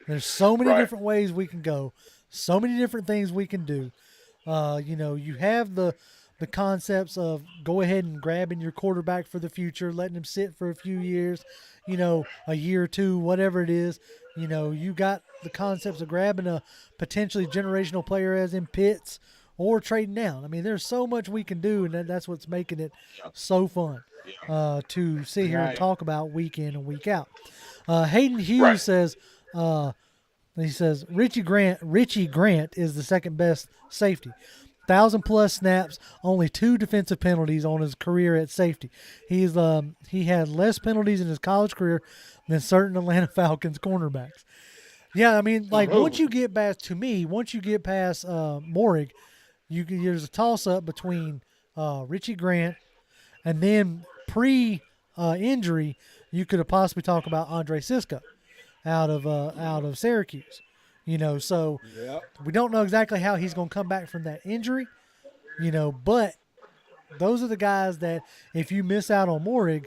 There's so many different ways we can go, so many different things we can do. You have the concepts of go ahead and grabbing your quarterback for the future, letting him sit for a few years, a year or two, whatever it is. You got the concepts of grabbing a potentially generational player as in Pitts or trading down. I mean, there's so much we can do, and that's what's making it so fun to sit here and talk about week in and week out. Hayden Hughes says, Richie Grant is the second best safety. 1,000+ snaps, only 2 defensive penalties on his career at safety. He had less penalties in his college career than certain Atlanta Falcons cornerbacks. Yeah, I mean, like Oh. once you get past Morig, there's a toss up between Richie Grant, and then injury, you could have possibly talked about Andre Siska out of Syracuse. So Yep. we don't know exactly how he's going to come back from that injury. But those are the guys that if you miss out on Morig,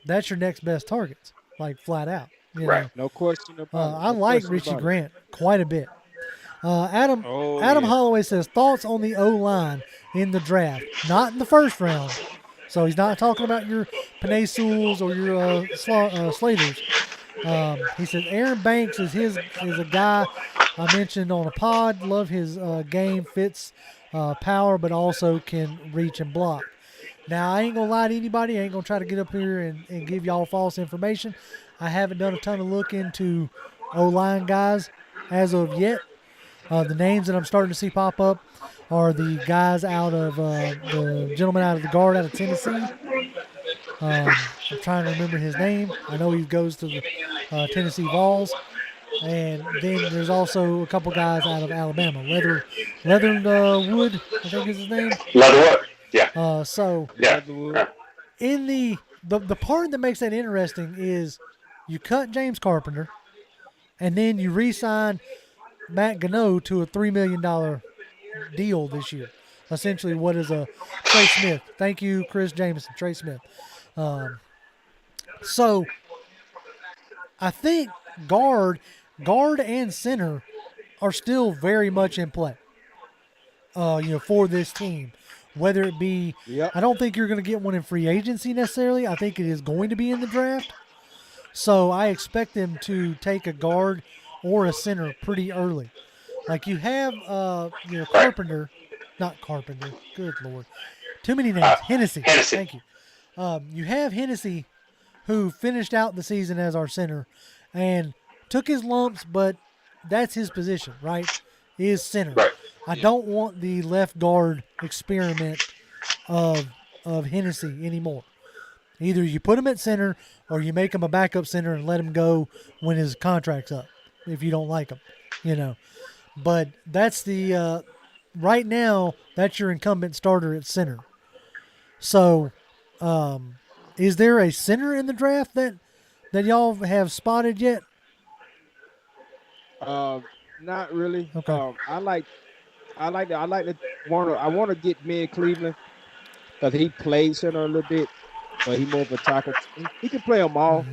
that's your next best targets, like flat out. Right. No question about it. I No like question Richie about it. Grant Quite a bit. Adam Oh, Adam yeah. Holloway says thoughts on the O-line in the draft, not in the first round. So he's not talking about your Panay Sewells or your Slaters. He says Aaron Banks is a guy I mentioned on a pod. Love his game, fits power, but also can reach and block. Now, I ain't going to lie to anybody. I ain't going to try to get up here and give y'all false information. I haven't done a ton of look into O-line guys as of yet. The names that I'm starting to see pop up are the guys out of the gentleman out of the guard out of Tennessee. I'm trying to remember his name. I know he goes to the Tennessee Vols. And then there's also a couple guys out of Alabama. Leatherwood, I think is his name. Leatherwood. Yeah. So Yeah. in the part that makes that interesting is you cut James Carpenter, and then you re-sign Matt Gano to a $3 million deal this year. Essentially, what is a Trey Smith? Thank you, Chris Jameson, Trey Smith. So I think guard and center are still very much in play. For this team, whether it be, Yep. I don't think you're going to get one in free agency necessarily. I think it is going to be in the draft. So I expect them to take a guard or a center pretty early. Like you have, Carpenter, not Carpenter. Good Lord, too many names. Hennessy. Thank you. You have Hennessy, who finished out the season as our center, and took his lumps, but that's his position, right? He is center. Right. I don't want the left guard experiment of Hennessy anymore. Either you put him at center or you make him a backup center and let him go when his contract's up if you don't like him, But that's the right now, that's your incumbent starter at center. So is there a center in the draft that y'all have spotted yet? Not really. Okay. I want to get me in Cleveland because he plays center a little bit, but he more of a tackle. He can play them all,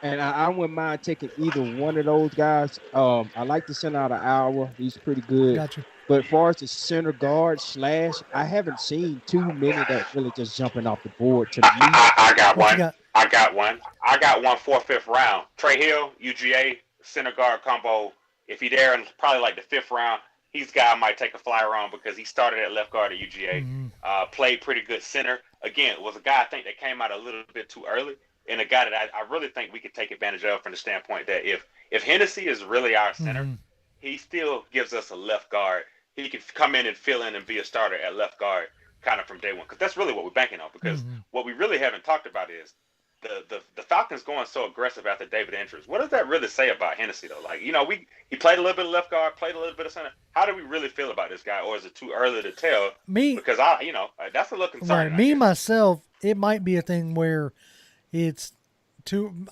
and I wouldn't mind taking either one of those guys. I like the center out of Iowa. He's pretty good. Gotcha. But as far as the center guard / I haven't seen too many that really just jumping off the board to me. I got What you one. got? I got one. I got one 4th, 5th round. Trey Hill, UGA, center guard combo. If he there in probably like the 5th round, he's a guy I might take a flyer on because he started at left guard at UGA. Played pretty good center. Again, was a guy I think that came out a little bit too early, and a guy that I really think we could take advantage of from the standpoint that if Hennessy is really our center, he still gives us a left guard. He can come in and fill in and be a starter at left guard kind of from day one, because that's really what we're banking on. Because what we really haven't talked about is the Falcons going so aggressive after David Andrews. What does that really say about Hennessy, though? Like, he played a little bit of left guard, played a little bit of center. How do we really feel about this guy, or is it too early to tell? Because that's a little concerning. Right. Myself, it might be a thing where it's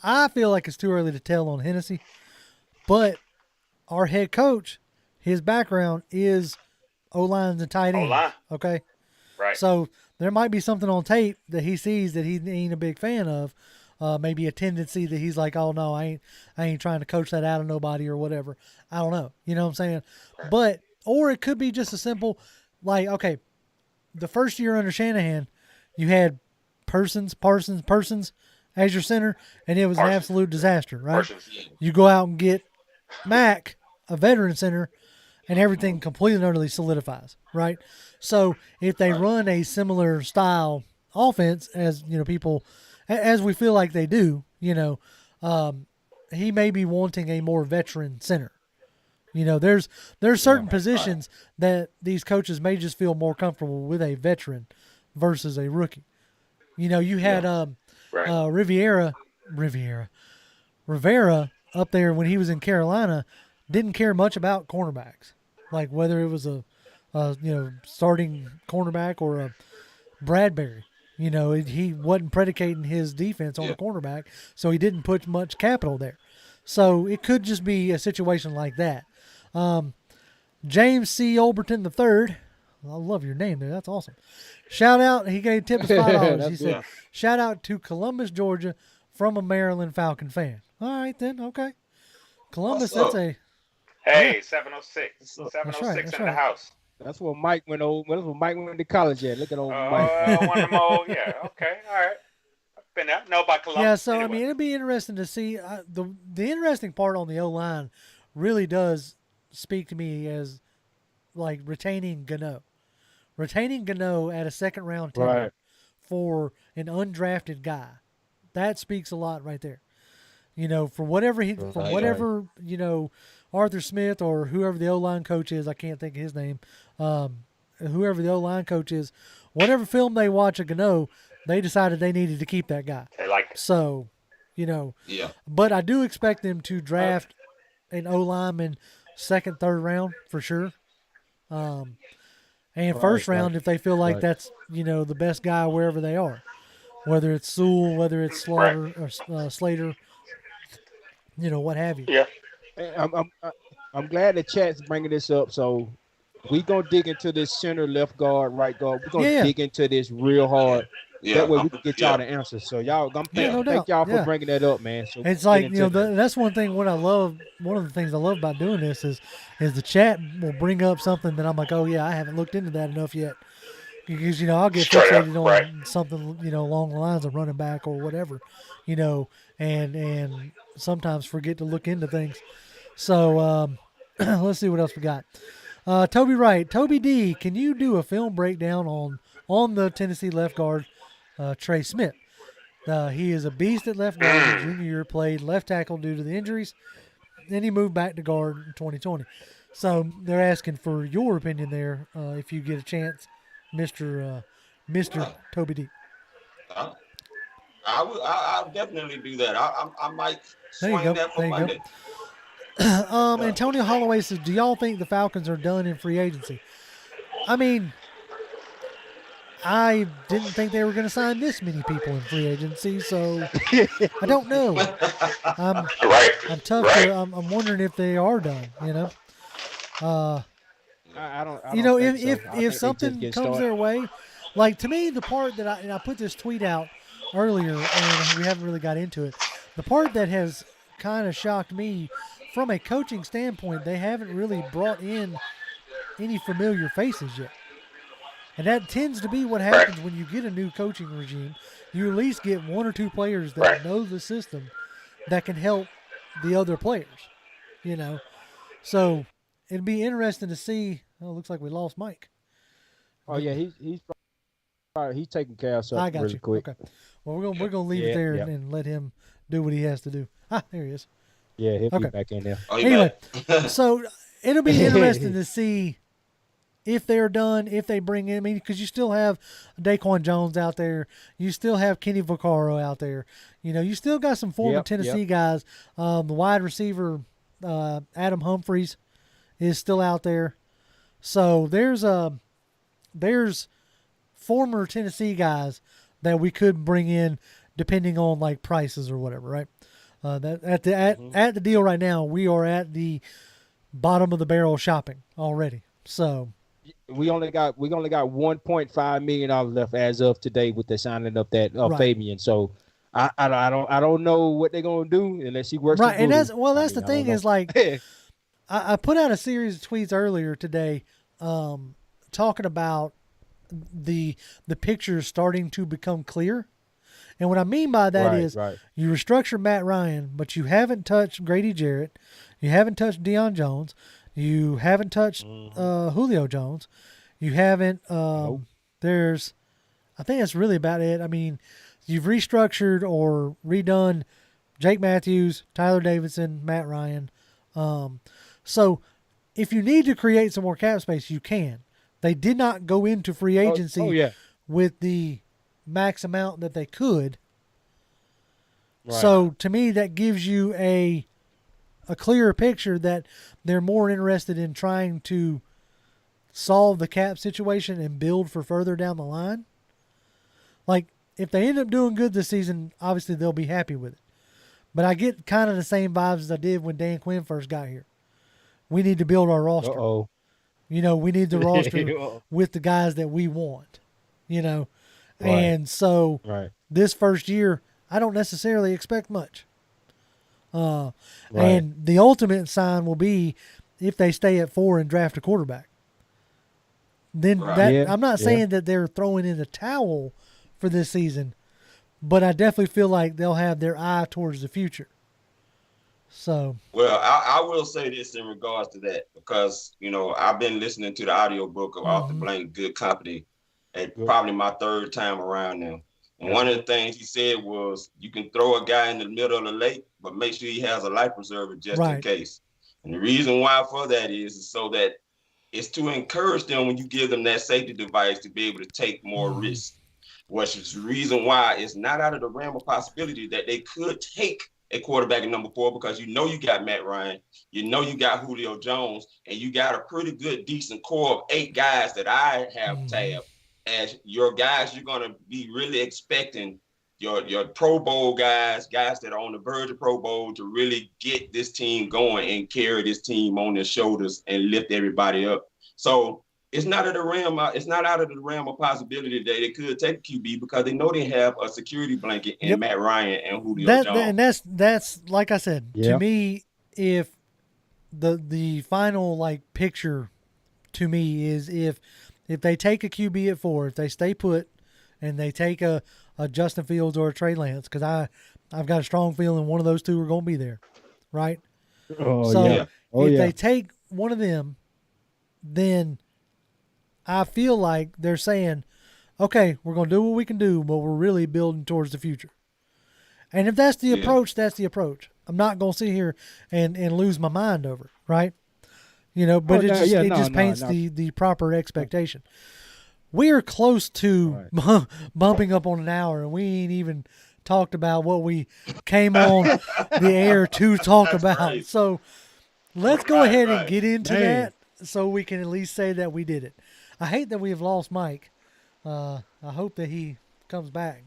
I feel like it's too early to tell on Hennessy, but our head coach, his background is O-lines and tight ends. O-line. Okay. Right. So there might be something on tape that he sees that he ain't a big fan of. Maybe a tendency that he's like, oh no, I ain't trying to coach that out of nobody or whatever. I don't know. You know what I'm saying? But, or it could be just a simple, like, okay, the first year under Shanahan, you had Parsons as your center, and it was an absolute disaster, right? You go out and get Mack, a veteran center, and everything completely and utterly solidifies, right? So if they run a similar style offense as, people, as we feel like they do, he may be wanting a more veteran center. There's certain positions that these coaches may just feel more comfortable with a veteran versus a rookie. You had Rivera Rivera up there when he was in Carolina didn't care much about cornerbacks, like whether it was a starting cornerback or a Bradbury. He wasn't predicating his defense on the cornerback, so he didn't put much capital there. So it could just be a situation like that. James C. Olberton III, I love your name there. That's awesome. Shout out. He gave tip us $5. He said, shout out to Columbus, Georgia, from a Maryland Falcon fan. All right, then. Okay. Columbus, that's a... Hey, 706. That's 706 right. in the house. That's where Mike went. That's where Mike went to college at. Look at old Mike. One of them old, yeah. Okay, all right. Been out. Know about Columbus. Yeah, so anyway. I mean, it'll be interesting to see. The interesting part on the O-line really does speak to me as like retaining Gano. Retaining Gano at a second-round tender for an undrafted guy. That speaks a lot right there. From whatever Arthur Smith or whoever the O-line coach is, I can't think of his name, whoever the O-line coach is, whatever film they watch of Gano, they decided they needed to keep that guy. They like it. So, but I do expect them to draft an O-lineman second, third round for sure. And first round if they feel like that's, the best guy wherever they are. Whether it's Sewell, whether it's Slaughter or Slater, what have you. Yeah. I'm glad the chat's bringing this up. So we gonna dig into this center, left guard, right guard. We're gonna dig into this real hard. Yeah. That way we can get y'all the answers. So y'all, thank y'all for bringing that up, man. So it's like that's one thing. One of the things I love about doing this is the chat will bring up something that I'm like, oh yeah, I haven't looked into that enough yet. Because I'll get fixated on something along the lines of running back or whatever, and sometimes forget to look into things. So let's see what else we got. Toby Wright, Toby D, can you do a film breakdown on the Tennessee left guard Trey Smith? He is a beast at left guard. His junior year played left tackle due to the injuries. Then he moved back to guard in 2020. So they're asking for your opinion there if you get a chance. Mr. Toby D. I'll definitely do that. I might swing that for Monday. Antonio Holloway says, do y'all think the Falcons are done in free agency? I mean, I didn't think they were going to sign this many people in free agency, so I don't know. I'm tough. I'm wondering if they are done, I don't if something comes their way, like to me, the part that I put this tweet out earlier, and we haven't really got into it. The part that has kind of shocked me from a coaching standpoint, they haven't really brought in any familiar faces yet. And that tends to be what happens when you get a new coaching regime. You at least get one or two players that know the system that can help the other players, So it'd be interesting to see. Oh, it looks like we lost Mike. Oh yeah, he's taking care of something really quick. Okay. Well, we're gonna leave it there and let him do what he has to do. There he is. Yeah, he'll be back in there. Anyway, so it'll be interesting to see if they're done, if they bring in. I mean, because you still have Daquan Jones out there, you still have Kenny Vaccaro out there. You still got some former Tennessee guys. The wide receiver Adam Humphries is still out there. So there's former Tennessee guys that we could bring in depending on like prices or whatever, right? At the deal right now, we are at the bottom of the barrel shopping already. So we only got $1.5 million left as of today with the signing up that Fabian. So I don't know what they're gonna do unless he works. Right, and that's the thing is like I put out a series of tweets earlier today, talking about the pictures starting to become clear. And what I mean by that is you restructure Matt Ryan, but you haven't touched Grady Jarrett, you haven't touched Deion Jones, you haven't touched Julio Jones, you haven't. I think that's really about it. I mean, you've restructured or redone Jake Matthews, Tyler Davidson, Matt Ryan. So if you need to create some more cap space, you can. They did not go into free agency with the max amount that they could. Right. So to me, that gives you a a clearer picture that they're more interested in trying to solve the cap situation and build for further down the line. Like, if they end up doing good this season, obviously they'll be happy with it. But I get kind of the same vibes as I did when Dan Quinn first got here. We need to build our roster. Uh-oh. You know, we need the roster with the guys that we want, you know. Right. And so Right. this first year, I don't necessarily expect much. Right. And the ultimate sign will be if they stay at 4 and draft a quarterback. Then I'm not saying that they're throwing in the towel for this season, but I definitely feel like they'll have their eye towards the future. So, well, I will say this in regards to that, because, you know, I've been listening to the audiobook of Arthur Blank, Good Company, at probably my third time around now. And one of the things he said was, you can throw a guy in the middle of the lake, but make sure he has a life preserver just in case. And the reason why for that is so that it's to encourage them when you give them that safety device to be able to take more risks. Which is the reason why it's not out of the realm of possibility that they could take a quarterback at number 4, because you know you got Matt Ryan, you know you got Julio Jones, and you got a pretty good, decent core of 8 guys that I have tabbed as your guys. You're going to be really expecting your Pro Bowl guys that are on the verge of Pro Bowl to really get this team going and carry this team on their shoulders and lift everybody up. So it's not out of the realm of possibility that they could take a QB, because they know they have a security blanket in Matt Ryan and Julio Jones. And that's like I said, to me, if the final like picture to me is if they take a QB at 4, if they stay put and they take a Justin Fields or a Trey Lance, because I've got a strong feeling one of those two are going to be there, right? If they take one of them, then I feel like they're saying, okay, we're going to do what we can do, but we're really building towards the future. And if that's the approach, that's the approach. I'm not going to sit here and lose my mind over it, right? You know, but it just paints the proper expectation. We are close to bumping up on an hour, and we ain't even talked about what we came on the air to talk about. Right. So let's go ahead and get into that so we can at least say that we did it. I hate that we have lost Mike. I hope that he comes back.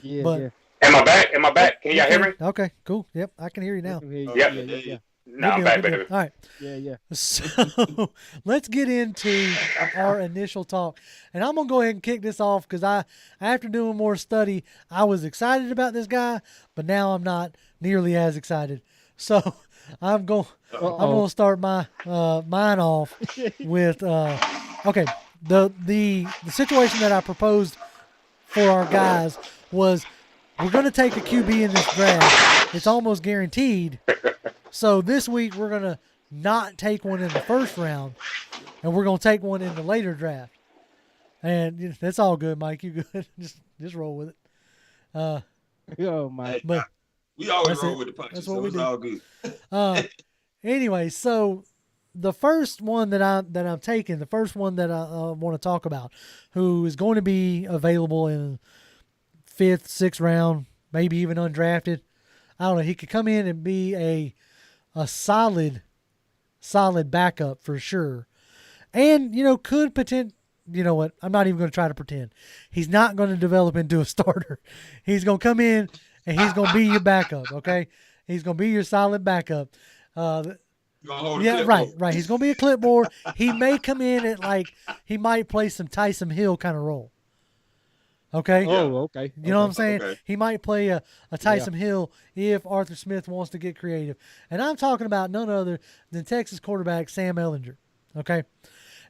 Am I back? Can y'all hear me? Okay, cool. Yep, I can hear you now. Yeah. No, I'm back, baby. All right. Yeah. So let's get into our initial talk. And I'm going to go ahead and kick this off because after doing more study, I was excited about this guy, but now I'm not nearly as excited. So I'm going to start my mine off with okay. The situation that I proposed for our guys was we're going to take a QB in this draft. It's almost guaranteed. So this week we're going to not take one in the first round, and we're going to take one in the later draft. And that's all good, Mike. You good? Just roll with it. Mike. But we always roll with the punches. That's what we do. All good. Anyway, so the first one that I'm taking, the first one that I want to talk about, who is going to be available in 5th, 6th round, maybe even undrafted. I don't know. He could come in and be a solid backup for sure. And, could pretend, you know what? I'm not even going to try to pretend. He's not going to develop into a starter. He's going to come in and he's going to be your backup, okay? He's going to be your solid backup. Right. He's going to be a clipboard. He may come in at he might play some Taysom Hill kind of role. Okay. Oh, okay. You know what I'm saying? Okay. He might play a Taysom Hill if Arthur Smith wants to get creative. And I'm talking about none other than Texas quarterback Sam Ehlinger. Okay.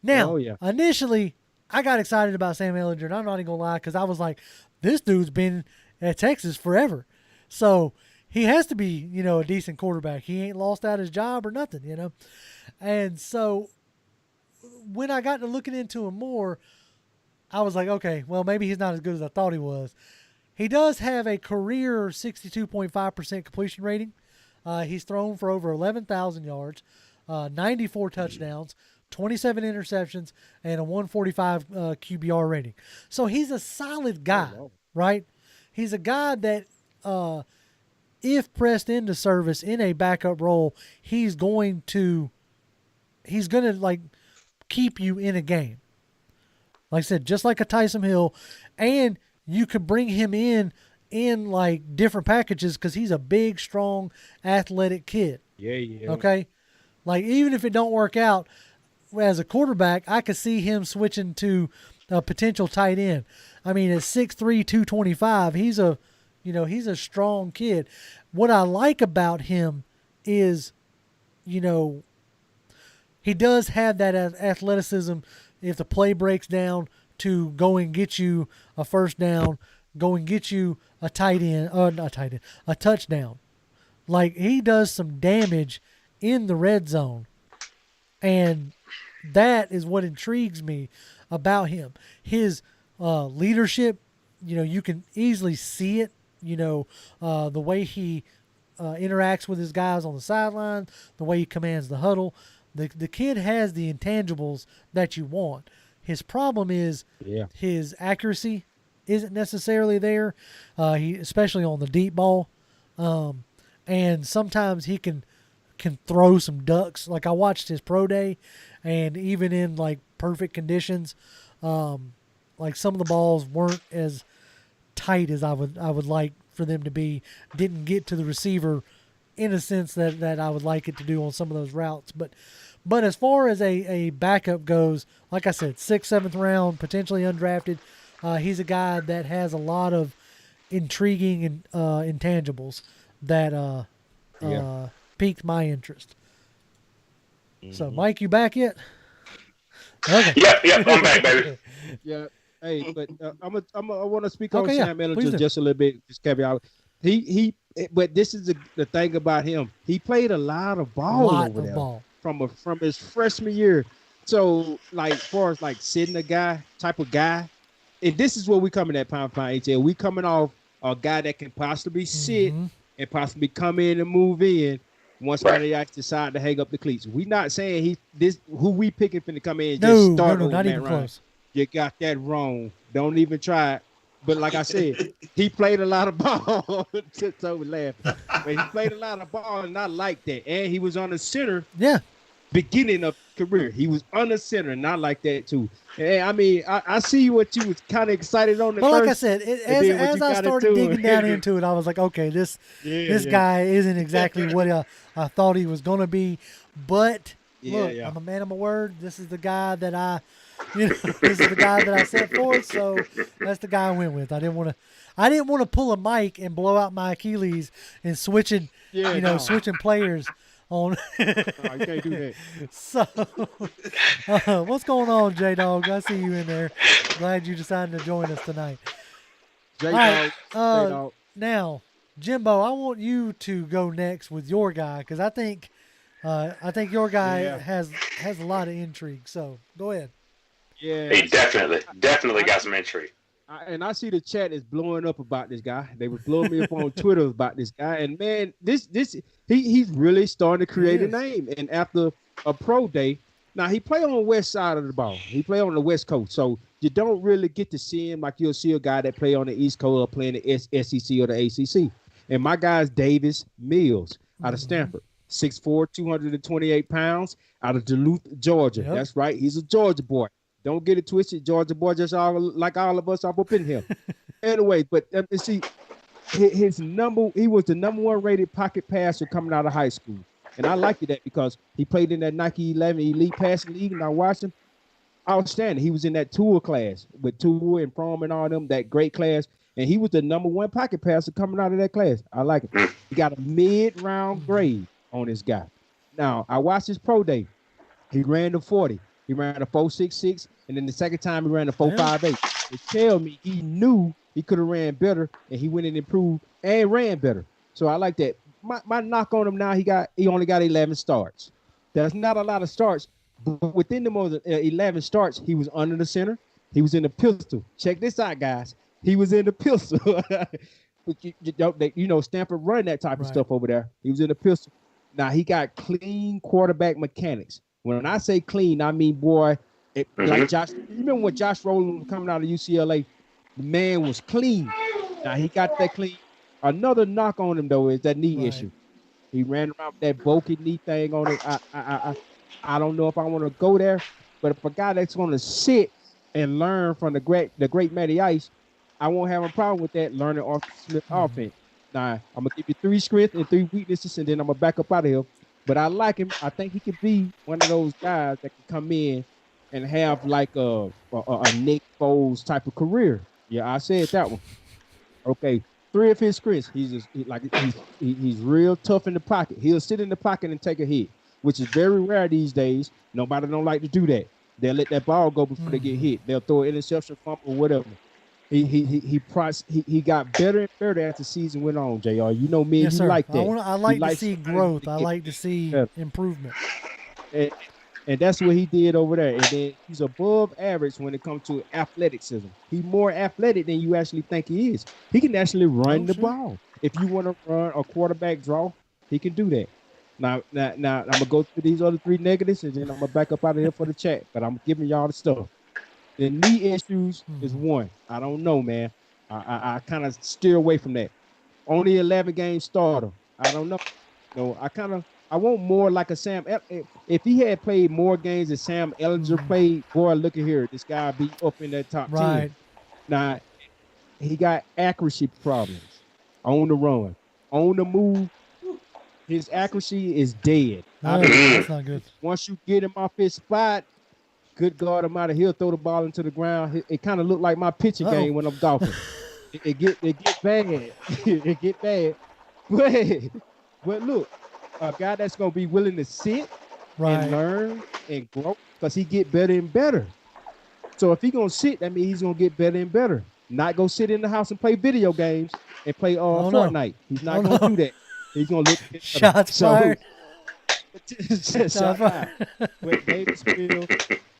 Now, initially, I got excited about Sam Ehlinger, and I'm not even going to lie, because I was like, this dude's been at Texas forever. So he has to be, a decent quarterback. He ain't lost out his job or nothing, And so when I got to looking into him more, I was like, okay, well, maybe he's not as good as I thought he was. He does have a career 62.5% completion rating. He's thrown for over 11,000 yards, 94 touchdowns, 27 interceptions, and a 145 QBR rating. So he's a solid guy, right? He's a guy that if pressed into service in a backup role, he's going to like keep you in a game. Like I said, just like a Tyson Hill, and you could bring him in like different packages because he's a big, strong, athletic kid. Yeah. Okay, like even if it don't work out as a quarterback, I could see him switching to a potential tight end. I mean, at 6'3", 225, he's a strong kid. What I like about him is, he does have that athleticism. If the play breaks down, to go and get you a first down, go and get you a a touchdown. Like, he does some damage in the red zone. And that is what intrigues me about him. His leadership, you can easily see it, the way he interacts with his guys on the sideline, the way he commands the huddle. The kid has the intangibles that you want. His problem is his accuracy isn't necessarily there, especially on the deep ball. And sometimes he can throw some ducks. Like, I watched his pro day, and even in like perfect conditions, like some of the balls weren't as tight as I would like for them to be. Didn't get to the receiver in a sense that I would like it to do on some of those routes. But as far as a backup goes, like I said, 6th, 7th round, potentially undrafted. He's a guy that has a lot of intriguing and intangibles that piqued my interest. Mm-hmm. So, Mike, you back yet? Okay. Yep, I'm back, baby. Yeah. Hey, but I want to speak on Sam Ellinger just a little bit. Just caveat. But this is the thing about him. He played a lot of ball over there from his freshman year. So, like, as far as like sitting type of guy, and this is where we coming at pound ATL. We coming off a guy that can possibly sit and possibly come in and move in once somebody actually decide to hang up the cleats. We not saying who we picking for to come in and just start. No, not even close. You got that wrong. Don't even try it. But like I said, he played a lot of ball. So we laughing. But he played a lot of ball and not like that. And he was on the center. Yeah. Beginning of career, he was on the center, not like that too. And I mean, I see what you was kind of excited on. But like I said, as I started digging down into it, I was like, okay, this guy isn't exactly what I thought he was going to be. But look, I'm a man of my word. This is the guy that this is the guy that I set forth. So that's the guy I went with. I didn't want to pull a mic and blow out my Achilles and switching players. On you can't do that. So, what's going on, J-Dog? I see you in there. Glad you decided to join us tonight. J-Dog. Now, Jimbo, I want you to go next with your guy because I think your guy has a lot of intrigue. So, go ahead. Yeah, he definitely got some intrigue. And I see the chat is blowing up about this guy. They were blowing me up on Twitter about this guy. And man, he's really starting to create a name. And after a pro day, now he play on the west side of the ball. He play on the West Coast. So you don't really get to see him like you'll see a guy that play on the East Coast or playing the SEC or the ACC. And my guy's Davis Mills out of Stanford. 6'4", 228 pounds out of Duluth, Georgia. Yep. That's right. He's a Georgia boy. Don't get it twisted. Georgia boy, just like all of us up in here. Anyway, but see, he was the number 1 rated pocket passer coming out of high school. And I liked that because he played in that Nike 11 Elite Passing League, and I watched him. Outstanding. He was in that Tour class with Tour and Prom and all them, that great class. And he was the number 1 pocket passer coming out of that class. I like it. He got a mid-round grade on this guy. Now, I watched his pro day. He ran the 40. He ran a 4.66, and then the second time he ran a 4.58. They tell me he knew he could have ran better, and he went and improved and ran better. So I like that. My knock on him now, he only got 11 starts. That's not a lot of starts, but within the more than 11 starts, he was under the center. He was in the pistol. Check this out, guys. He was in the pistol. Stanford run that type of stuff over there. He was in the pistol. Now he got clean quarterback mechanics. When I say clean, I mean, boy, like Josh. You remember when Josh Rowland was coming out of UCLA? The man was clean. Now he got that clean. Another knock on him though is that knee Right. issue. He ran around with that bulky knee thing on it. I don't know if I want to go there, but if a guy that's going to sit and learn from the great Matty Ice, I won't have a problem with that learning off Smith offense. Now I'm gonna give you 3 strengths and 3 weaknesses, and then I'm gonna back up out of here. But I like him. I think he could be one of those guys that can come in and have like a Nick Foles type of career. Yeah, I said that one. Okay, 3 of his scripts. He's real tough in the pocket. He'll sit in the pocket and take a hit, which is very rare these days. Nobody don't like to do that. They'll let that ball go before they get hit. They'll throw an interception, fumble, whatever. He got better and better as the season went on. Jr. You know me, yes, you sir. like that. I like to see growth. I like to see improvement. And that's what he did over there. And then he's above average when it comes to athleticism. He's more athletic than you actually think he is. He can actually run the ball. If you want to run a quarterback draw, he can do that. Now, I'm going to go through these other 3 negatives, and then I'm going to back up out of here for the chat. But I'm giving y'all the stuff. The knee issues is one. I don't know, man. I kind of steer away from that. Only 11-game starter. I don't know. No, I want more like a Sam. If he had played more games than Sam Ellinger played, boy, look at here. This guy be up in that top 10. Now, he got accuracy problems on the run. On the move, his accuracy is dead. That's not good. Once you get him off his spot, good God Almighty, he'll throw the ball into the ground. It kind of looked like my pitching game when I'm golfing. It get bad. It get bad. But look, a guy that's going to be willing to sit and learn and grow because he get better and better. So if he going to sit, that means he's going to get better and better. Not go sit in the house and play video games and play Fortnite. He's not going to do that. He's going to look. Shots fired. Shots fired. But Davis Mills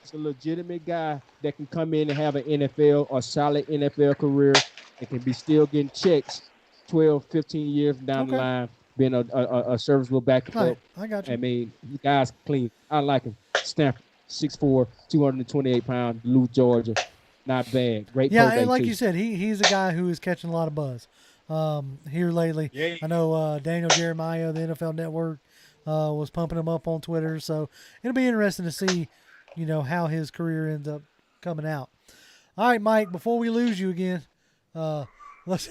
is a legitimate guy that can come in and have an NFL or solid NFL career and can be still getting checks 12, 15 years down the line. Being a serviceable backup. Right. I got you. I mean, the guy's clean. I like him. Stanford, 6'4", 228 pounds, Duluth, Georgia. Not bad. Great. Yeah, and like you said, he's a guy who is catching a lot of buzz here lately. Yeah. I know Daniel Jeremiah, the NFL Network, was pumping him up on Twitter. So it'll be interesting to see, how his career ends up coming out. All right, Mike, before we lose you again, let's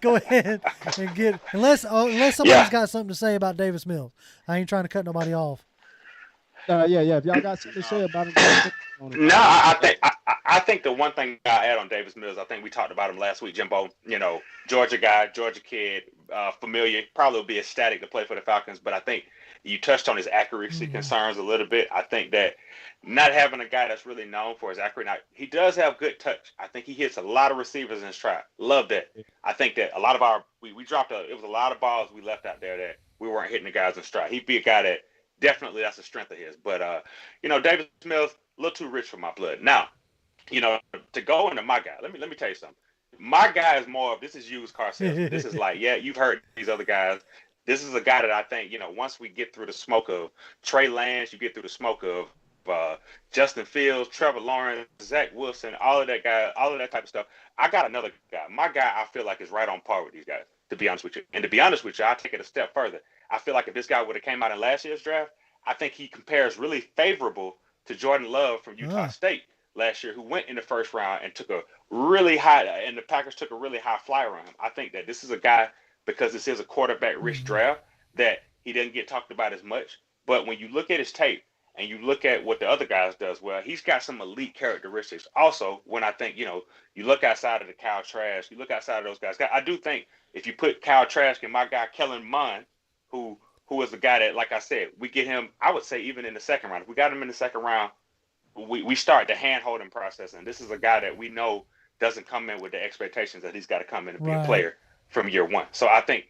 go ahead and get unless somebody's got something to say about Davis Mills. I ain't trying to cut nobody off. Yeah. If y'all got something to say about it, no, I think the one thing I add on Davis Mills, I think we talked about him last week, Jimbo. Georgia guy, Georgia kid, familiar. Probably will be ecstatic to play for the Falcons, but I think you touched on his accuracy concerns a little bit. I think that not having a guy that's really known for his accuracy, now, he does have good touch. I think he hits a lot of receivers in his stride. Love that. I think that a lot of we dropped it was a lot of balls we left out there that we weren't hitting the guys in stride. He'd be a guy that definitely that's a strength of his. But Davis Mills, a little too rich for my blood. Now, to go into my guy, let me tell you something. My guy is more of this is used car sales. This is like, you've heard these other guys. This is a guy that I think, once we get through the smoke of Trey Lance, you get through the smoke of Justin Fields, Trevor Lawrence, Zach Wilson, all of that type of stuff. I got another guy. My guy, I feel like, is right on par with these guys, to be honest with you. And to be honest with you, I'll take it a step further. I feel like if this guy would have came out in last year's draft, I think he compares really favorable to Jordan Love from Utah State last year, who went in the first round and took a really high, and the Packers took a really high flyer on him. I think that this is a guy, because this is a quarterback-rich draft, that he doesn't get talked about as much. But when you look at his tape and you look at what the other guys does, well, he's got some elite characteristics. Also, when I think, you look outside of the Kyle Trask, you look outside of those guys. I do think if you put Kyle Trask and my guy Kellen Mond, who is the guy that, like I said, we get him, I would say even in the second round. If we got him in the second round, we start the hand-holding process. And this is a guy that we know doesn't come in with the expectations that he's got to come in and be a player from year one. So I think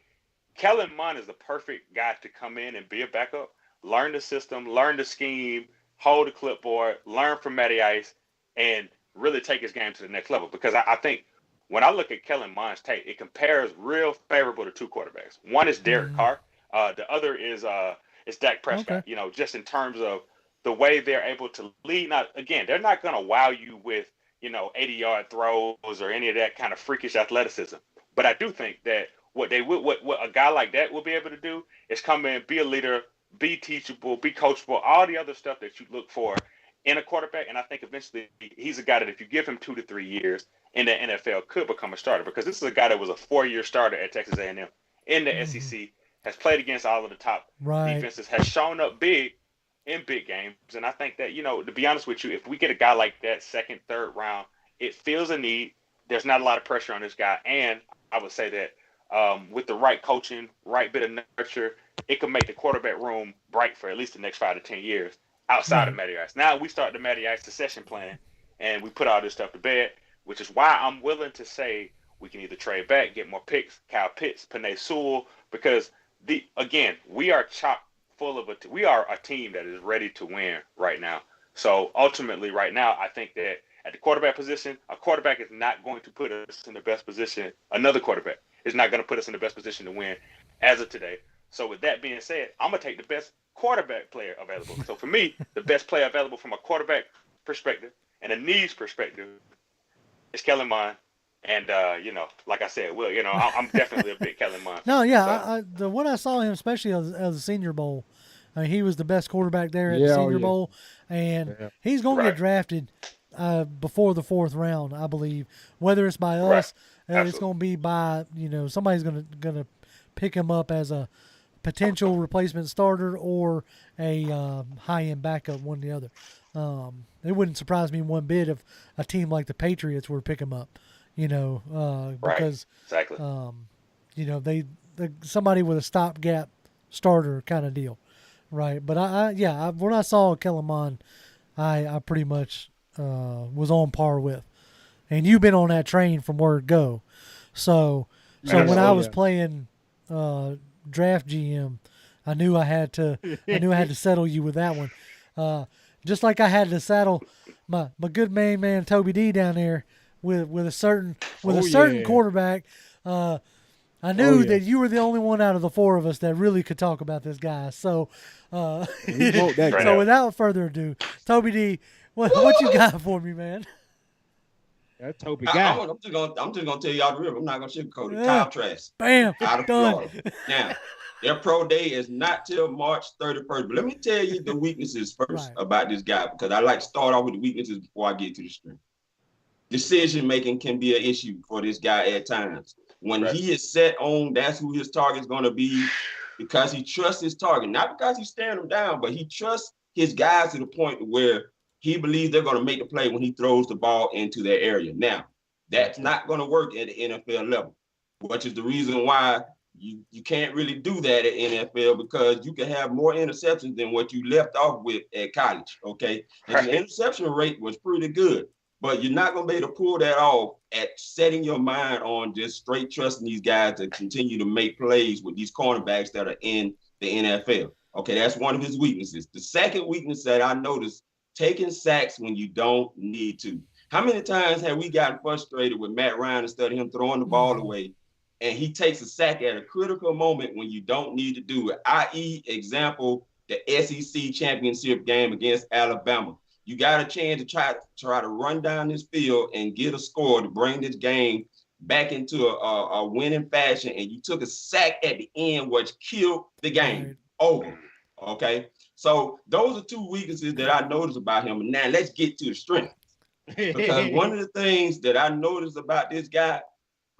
Kellen Mond is the perfect guy to come in and be a backup, learn the system, learn the scheme, hold the clipboard, learn from Matty Ice, and really take his game to the next level. Because I think when I look at Kellen Mond's tape, it compares real favorable to two quarterbacks. One is Derek Carr. The other is Dak Prescott, just in terms of the way they're able to lead. Now, again, they're not going to wow you with, 80-yard throws or any of that kind of freakish athleticism. But I do think that what a guy like that will be able to do is come in, be a leader, be teachable, be coachable, all the other stuff that you look for in a quarterback. And I think eventually he's a guy that if you give him 2 to 3 years in the NFL could become a starter, because this is a guy that was a 4-year starter at Texas A&M in the SEC, has played against all of the top defenses, has shown up big in big games. And I think that, to be honest with you, if we get a guy like that second, third round, it fills a need. There's not a lot of pressure on this guy. And I would say that with the right coaching, right bit of nurture, it could make the quarterback room bright for at least the next 5 to 10 years outside of Matty Ice. Now we start the Matty Ice succession plan, and we put all this stuff to bed, which is why I'm willing to say we can either trade back, get more picks, Kyle Pitts, Penei Sewell, because we are chock full of we are a team that is ready to win right now. So ultimately right now, I think that at the quarterback position, a quarterback is not going to put us in the best position. Another quarterback is not going to put us in the best position to win as of today. So with that being said, I'm going to take the best quarterback player available. So for me, the best player available from a quarterback perspective and a needs perspective is Kellen Mond. And, like I said, I'm definitely a big Kellen Mond. No, yeah. So. When I saw him, especially as the Senior Bowl, he was the best quarterback there at the Senior Bowl. And he's going to get drafted before the 4th round, I believe. Whether it's by us, it's going to be by, somebody's going to pick him up as a potential replacement starter or a high-end backup, one or the other. It wouldn't surprise me one bit if a team like the Patriots were to pick him up, because exactly. They somebody with a stopgap starter kind of deal, right? But when I saw Kellen Mond, I pretty much was on par with, and you've been on that train from word go. So when I was playing draft GM, I knew I had to settle you with that one. Just like I had to saddle my good man Toby D down there with a certain quarterback. I knew that you were the only one out of the 4 of us that really could talk about this guy. So, so without further ado, Toby D, what you got for me, man? That Toby guy. I'm just gonna tell y'all the real. I'm not gonna sugarcoat it. Kyle Trask. Bam. Out of Done. Florida. Now, their pro day is not till March 31st. But let me tell you the weaknesses first about this guy, because I like to start off with the weaknesses before I get to the strength. Decision making can be an issue for this guy at times. When he is set on, that's who his target is going to be, because he trusts his target. Not because he's staring them down, but he trusts his guys to the point where he believes they're going to make the play when he throws the ball into their area. Now, that's not going to work at the NFL level, which is the reason why you can't really do that at NFL, because you can have more interceptions than what you left off with at college, okay? And the interception rate was pretty good, but you're not going to be able to pull that off at setting your mind on just straight trusting these guys to continue to make plays with these cornerbacks that are in the NFL. Okay, that's one of his weaknesses. The second weakness that I noticed, taking sacks when you don't need to. How many times have we gotten frustrated with Matt Ryan instead of him throwing the ball away, and he takes a sack at a critical moment when you don't need to do it? I.e., example, the SEC championship game against Alabama. You got a chance to try to run down this field and get a score to bring this game back into a winning fashion, and you took a sack at the end, which killed the game over. Okay, so those are 2 weaknesses that I noticed about him. And now let's get to the strength, because one of the things that I noticed about this guy,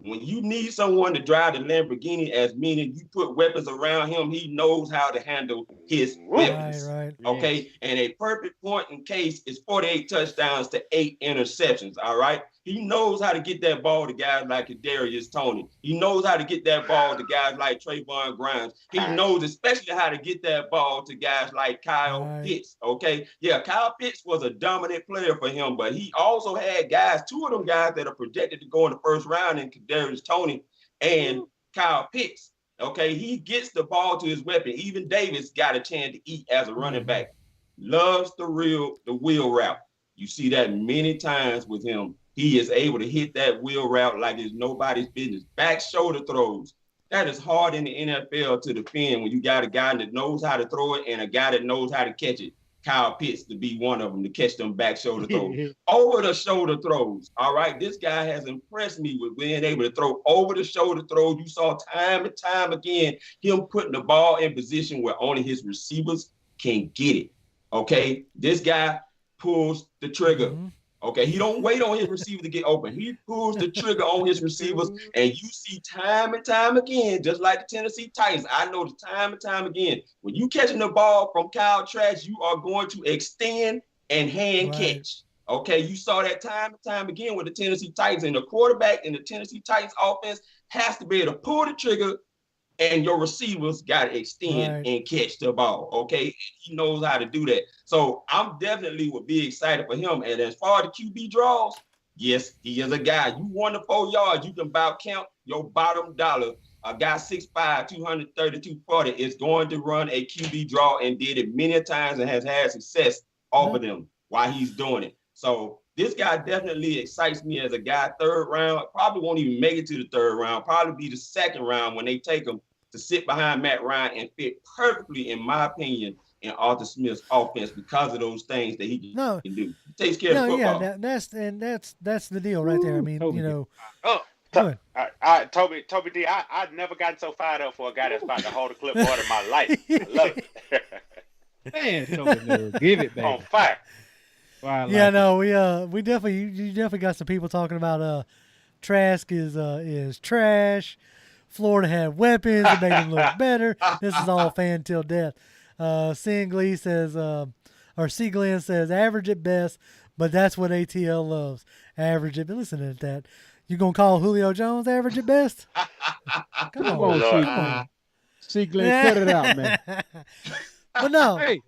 when you need someone to drive the Lamborghini, as meaning you put weapons around him, he knows how to handle his weapons. Right. Okay. And a perfect point in case is 48 touchdowns to 8 interceptions. All right. He knows how to get that ball to guys like Kadarius Toney. He knows how to get that ball to guys like Trayvon Grimes. He knows especially how to get that ball to guys like Kyle Pitts. Okay. Yeah, Kyle Pitts was a dominant player for him, but he also had guys, 2 of them guys that are projected to go in the 1st round, in Kadarius Toney and Kyle Pitts. Okay. He gets the ball to his weapon. Even Davis got a chance to eat as a running back. Loves the wheel route. You see that many times with him. He is able to hit that wheel route like it's nobody's business. Back shoulder throws. That is hard in the NFL to defend when you got a guy that knows how to throw it and a guy that knows how to catch it. Kyle Pitts to be one of them, to catch them back shoulder throws. Over the shoulder throws. All right. This guy has impressed me with being able to throw over the shoulder throws. You saw time and time again him putting the ball in position where only his receivers can get it. Okay. This guy pulls the trigger. Okay, he don't wait on his receiver to get open. He pulls the trigger on his receivers, and you see time and time again, just like the Tennessee Titans. I know the time and time again, when you catching the ball from Kyle Trask, you are going to extend and hand catch. Okay, you saw that time and time again with the Tennessee Titans, and the quarterback in the Tennessee Titans offense has to be able to pull the trigger, and your receivers got to extend and catch the ball, okay? He knows how to do that. So I'm definitely would be excited for him. And as far as the QB draws, yes, he is a guy. You won the 4 yards, you can about count your bottom dollar. A guy 6'5", 230, 240 is going to run a QB draw and did it many times and has had success off of them while he's doing it. So this guy definitely excites me as a guy. 3rd round, probably won't even make it to the 3rd round, probably be the 2nd round when they take him to sit behind Matt Ryan and fit perfectly, in my opinion, in Arthur Smith's offense because of those things that he can do. He takes care of football. Yeah, that's the deal right there. I mean, you know. Toby D, I've never gotten so fired up for a guy that's about to hold a clipboard in my life. I love it. Man, Toby, give it back. On fire. We definitely you definitely got some people talking about Trask is trash. Florida had weapons that made him look better. This is all fan till death. C. Glenn says, average at best, but that's what ATL loves. Average at best. Listen to that. You going to call Julio Jones average at best? Come on. C. Glenn, cut it out, man. But no. Hey,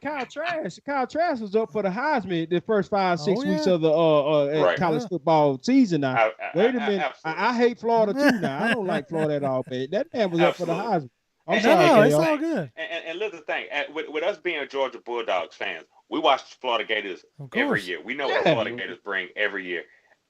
Kyle Trask was up for the Heisman the first 5-6 weeks of the college football season. Now, wait a minute. I hate Florida too. Now, I don't like Florida at all, man. That man was up for the Heisman. I'm sorry, it's all good. And listen, the thing, with us being Georgia Bulldogs fans, we watch Florida Gators every year. We know what Florida Gators bring every year.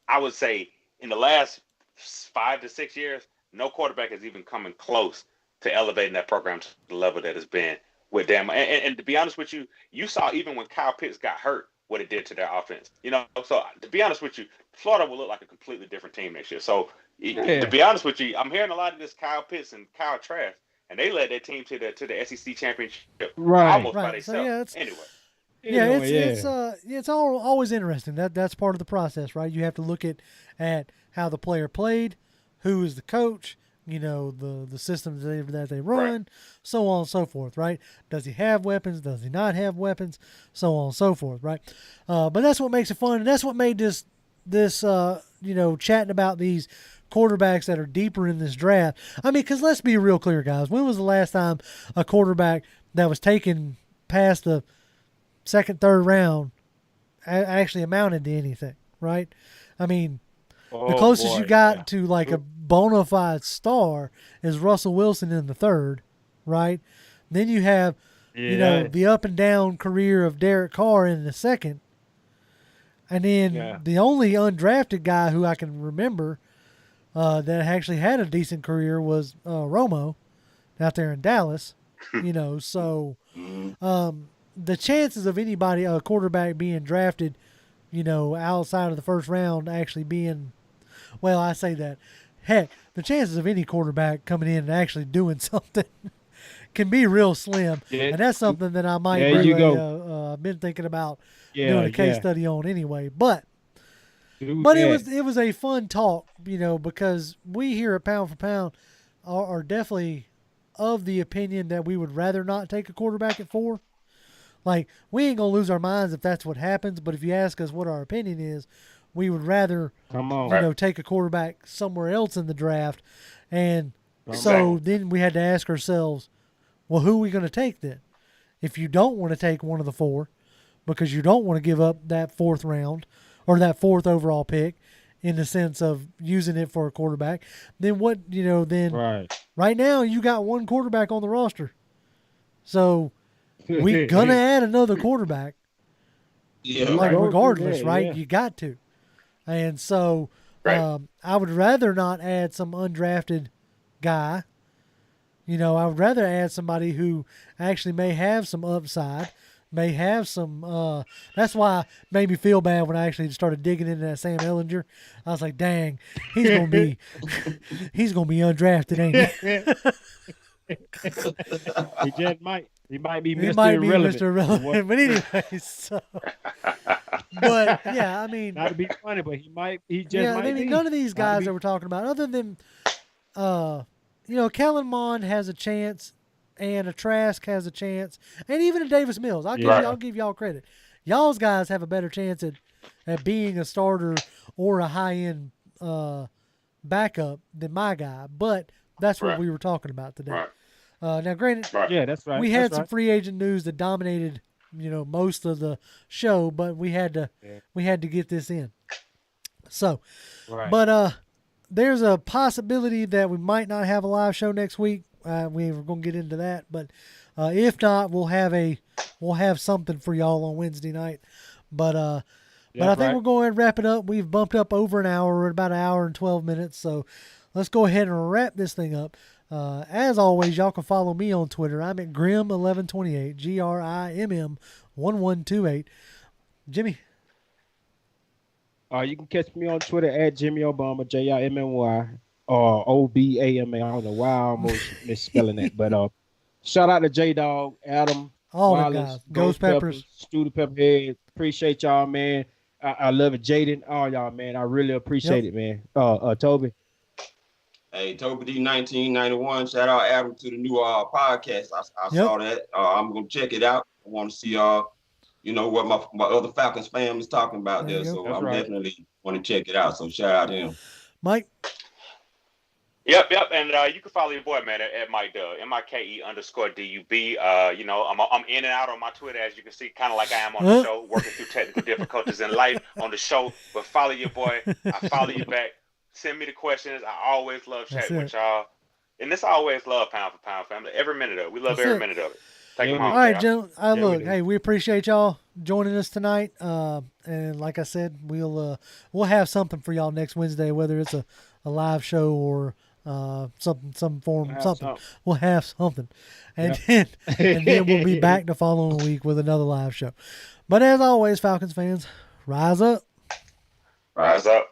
I would say in the last 5 to 6 years, no quarterback has even coming close to elevating that program to the level that it's been with them. And to be honest with you, you saw even when Kyle Pitts got hurt, what it did to their offense. You know, so to be honest with you, Florida will look like a completely different team next year. So to be honest with you, I'm hearing a lot of this Kyle Pitts and Kyle Trask, and they led their team to the SEC championship almost by themselves. So, anyway. It's always interesting. That's part of the process, right? You have to look at how the player played, who is the coach, you know, the systems that they run, so on and so forth, right? Does he have weapons? Does he not have weapons? So on and so forth, right? But that's what makes it fun, and that's what made this chatting about these quarterbacks that are deeper in this draft. I mean, because let's be real clear, guys. When was the last time a quarterback that was taken past the 2nd, 3rd round actually amounted to anything, right? I mean, the closest you got to like a bona fide star is Russell Wilson in the 3rd, right? Then you have, the up and down career of Derek Carr in the 2nd. And then the only undrafted guy who I can remember that actually had a decent career was Romo out there in Dallas, so the chances of a quarterback being drafted, outside of the 1st round actually being, well, I say that, heck, the chances of any quarterback coming in and actually doing something can be real slim. Yeah. And that's something that I might been thinking about doing a case study on anyway. But it was a fun talk, because we here at Pound for Pound are definitely of the opinion that we would rather not take a quarterback at 4. Like, we ain't going to lose our minds if that's what happens, but if you ask us what our opinion is, we would rather, take a quarterback somewhere else in the draft. And so then we had to ask ourselves, well, who are we going to take then? If you don't want to take one of the 4 because you don't want to give up that 4th round or that 4th overall pick in the sense of using it for a quarterback, then what, right now you got one quarterback on the roster. So we're going to add another quarterback. Regardless, right? You got to. And so I would rather not add some undrafted guy. I would rather add somebody who actually may have some upside, may have some. That's why it made me feel bad when I actually started digging into that Sam Ellinger. I was like, dang, he's gonna be undrafted, ain't he? He just might. He might be He Mr. might be Irrelevant. Mr. Irrelevant. But anyway, so. But yeah, I mean, not to be funny, but he might. He just might. I mean, be. none of these guys that we're talking about, other than, Kellen Mond has a chance, and a Trask has a chance, and even a Davis Mills. I'll give y'all credit. Y'all's guys have a better chance at being a starter or a high end backup than my guy. But that's what we were talking about today. Now, granted, yeah, that's right. We had some free agent news that dominated, most of the show, but we had to get this in. So, but there's a possibility that we might not have a live show next week. We were going to get into that, but if not, we'll have something for y'all on Wednesday night. But I think we'll go ahead and wrap it up. We've bumped up over an hour. We're at about an hour and 12 minutes. So let's go ahead and wrap this thing up. As always, y'all can follow me on Twitter. I'm at Grimm1128, GRIMM1128. Jimmy. You can catch me on Twitter at Jimmy Obama, JIMMY, or OBAMA. I don't know why I almost misspelling that. But shout out to J-Dog, Adam, all Wallace, the guys, Ghost Peppers, Student Pepperhead. Appreciate y'all, man. I love it. Jaden, all y'all, man. I really appreciate it, man. Toby. Hey, Toby D 1991. Shout out Adam to the new podcast. I saw that. I'm gonna check it out. I want to see what my other Falcons fam is talking about there. So I'm definitely want to check it out. So shout out to him. Mike. Yep. And you can follow your boy, man, at Mike Dub, MIKE_DUB. I'm in and out on my Twitter, as you can see, kind of like I am on the show, working through technical difficulties in life on the show. But follow your boy. I follow you back. Send me the questions. I always love chatting with y'all. And this always love Pound for Pound family. Every minute of it. We love every minute of it. Take them home. All right, gentlemen. Hey, we appreciate y'all joining us tonight. And like I said, we'll have something for y'all next Wednesday, whether it's a live show or some form, something. We'll have something. And then we'll be back the following week with another live show. But as always, Falcons fans, rise up. Rise up.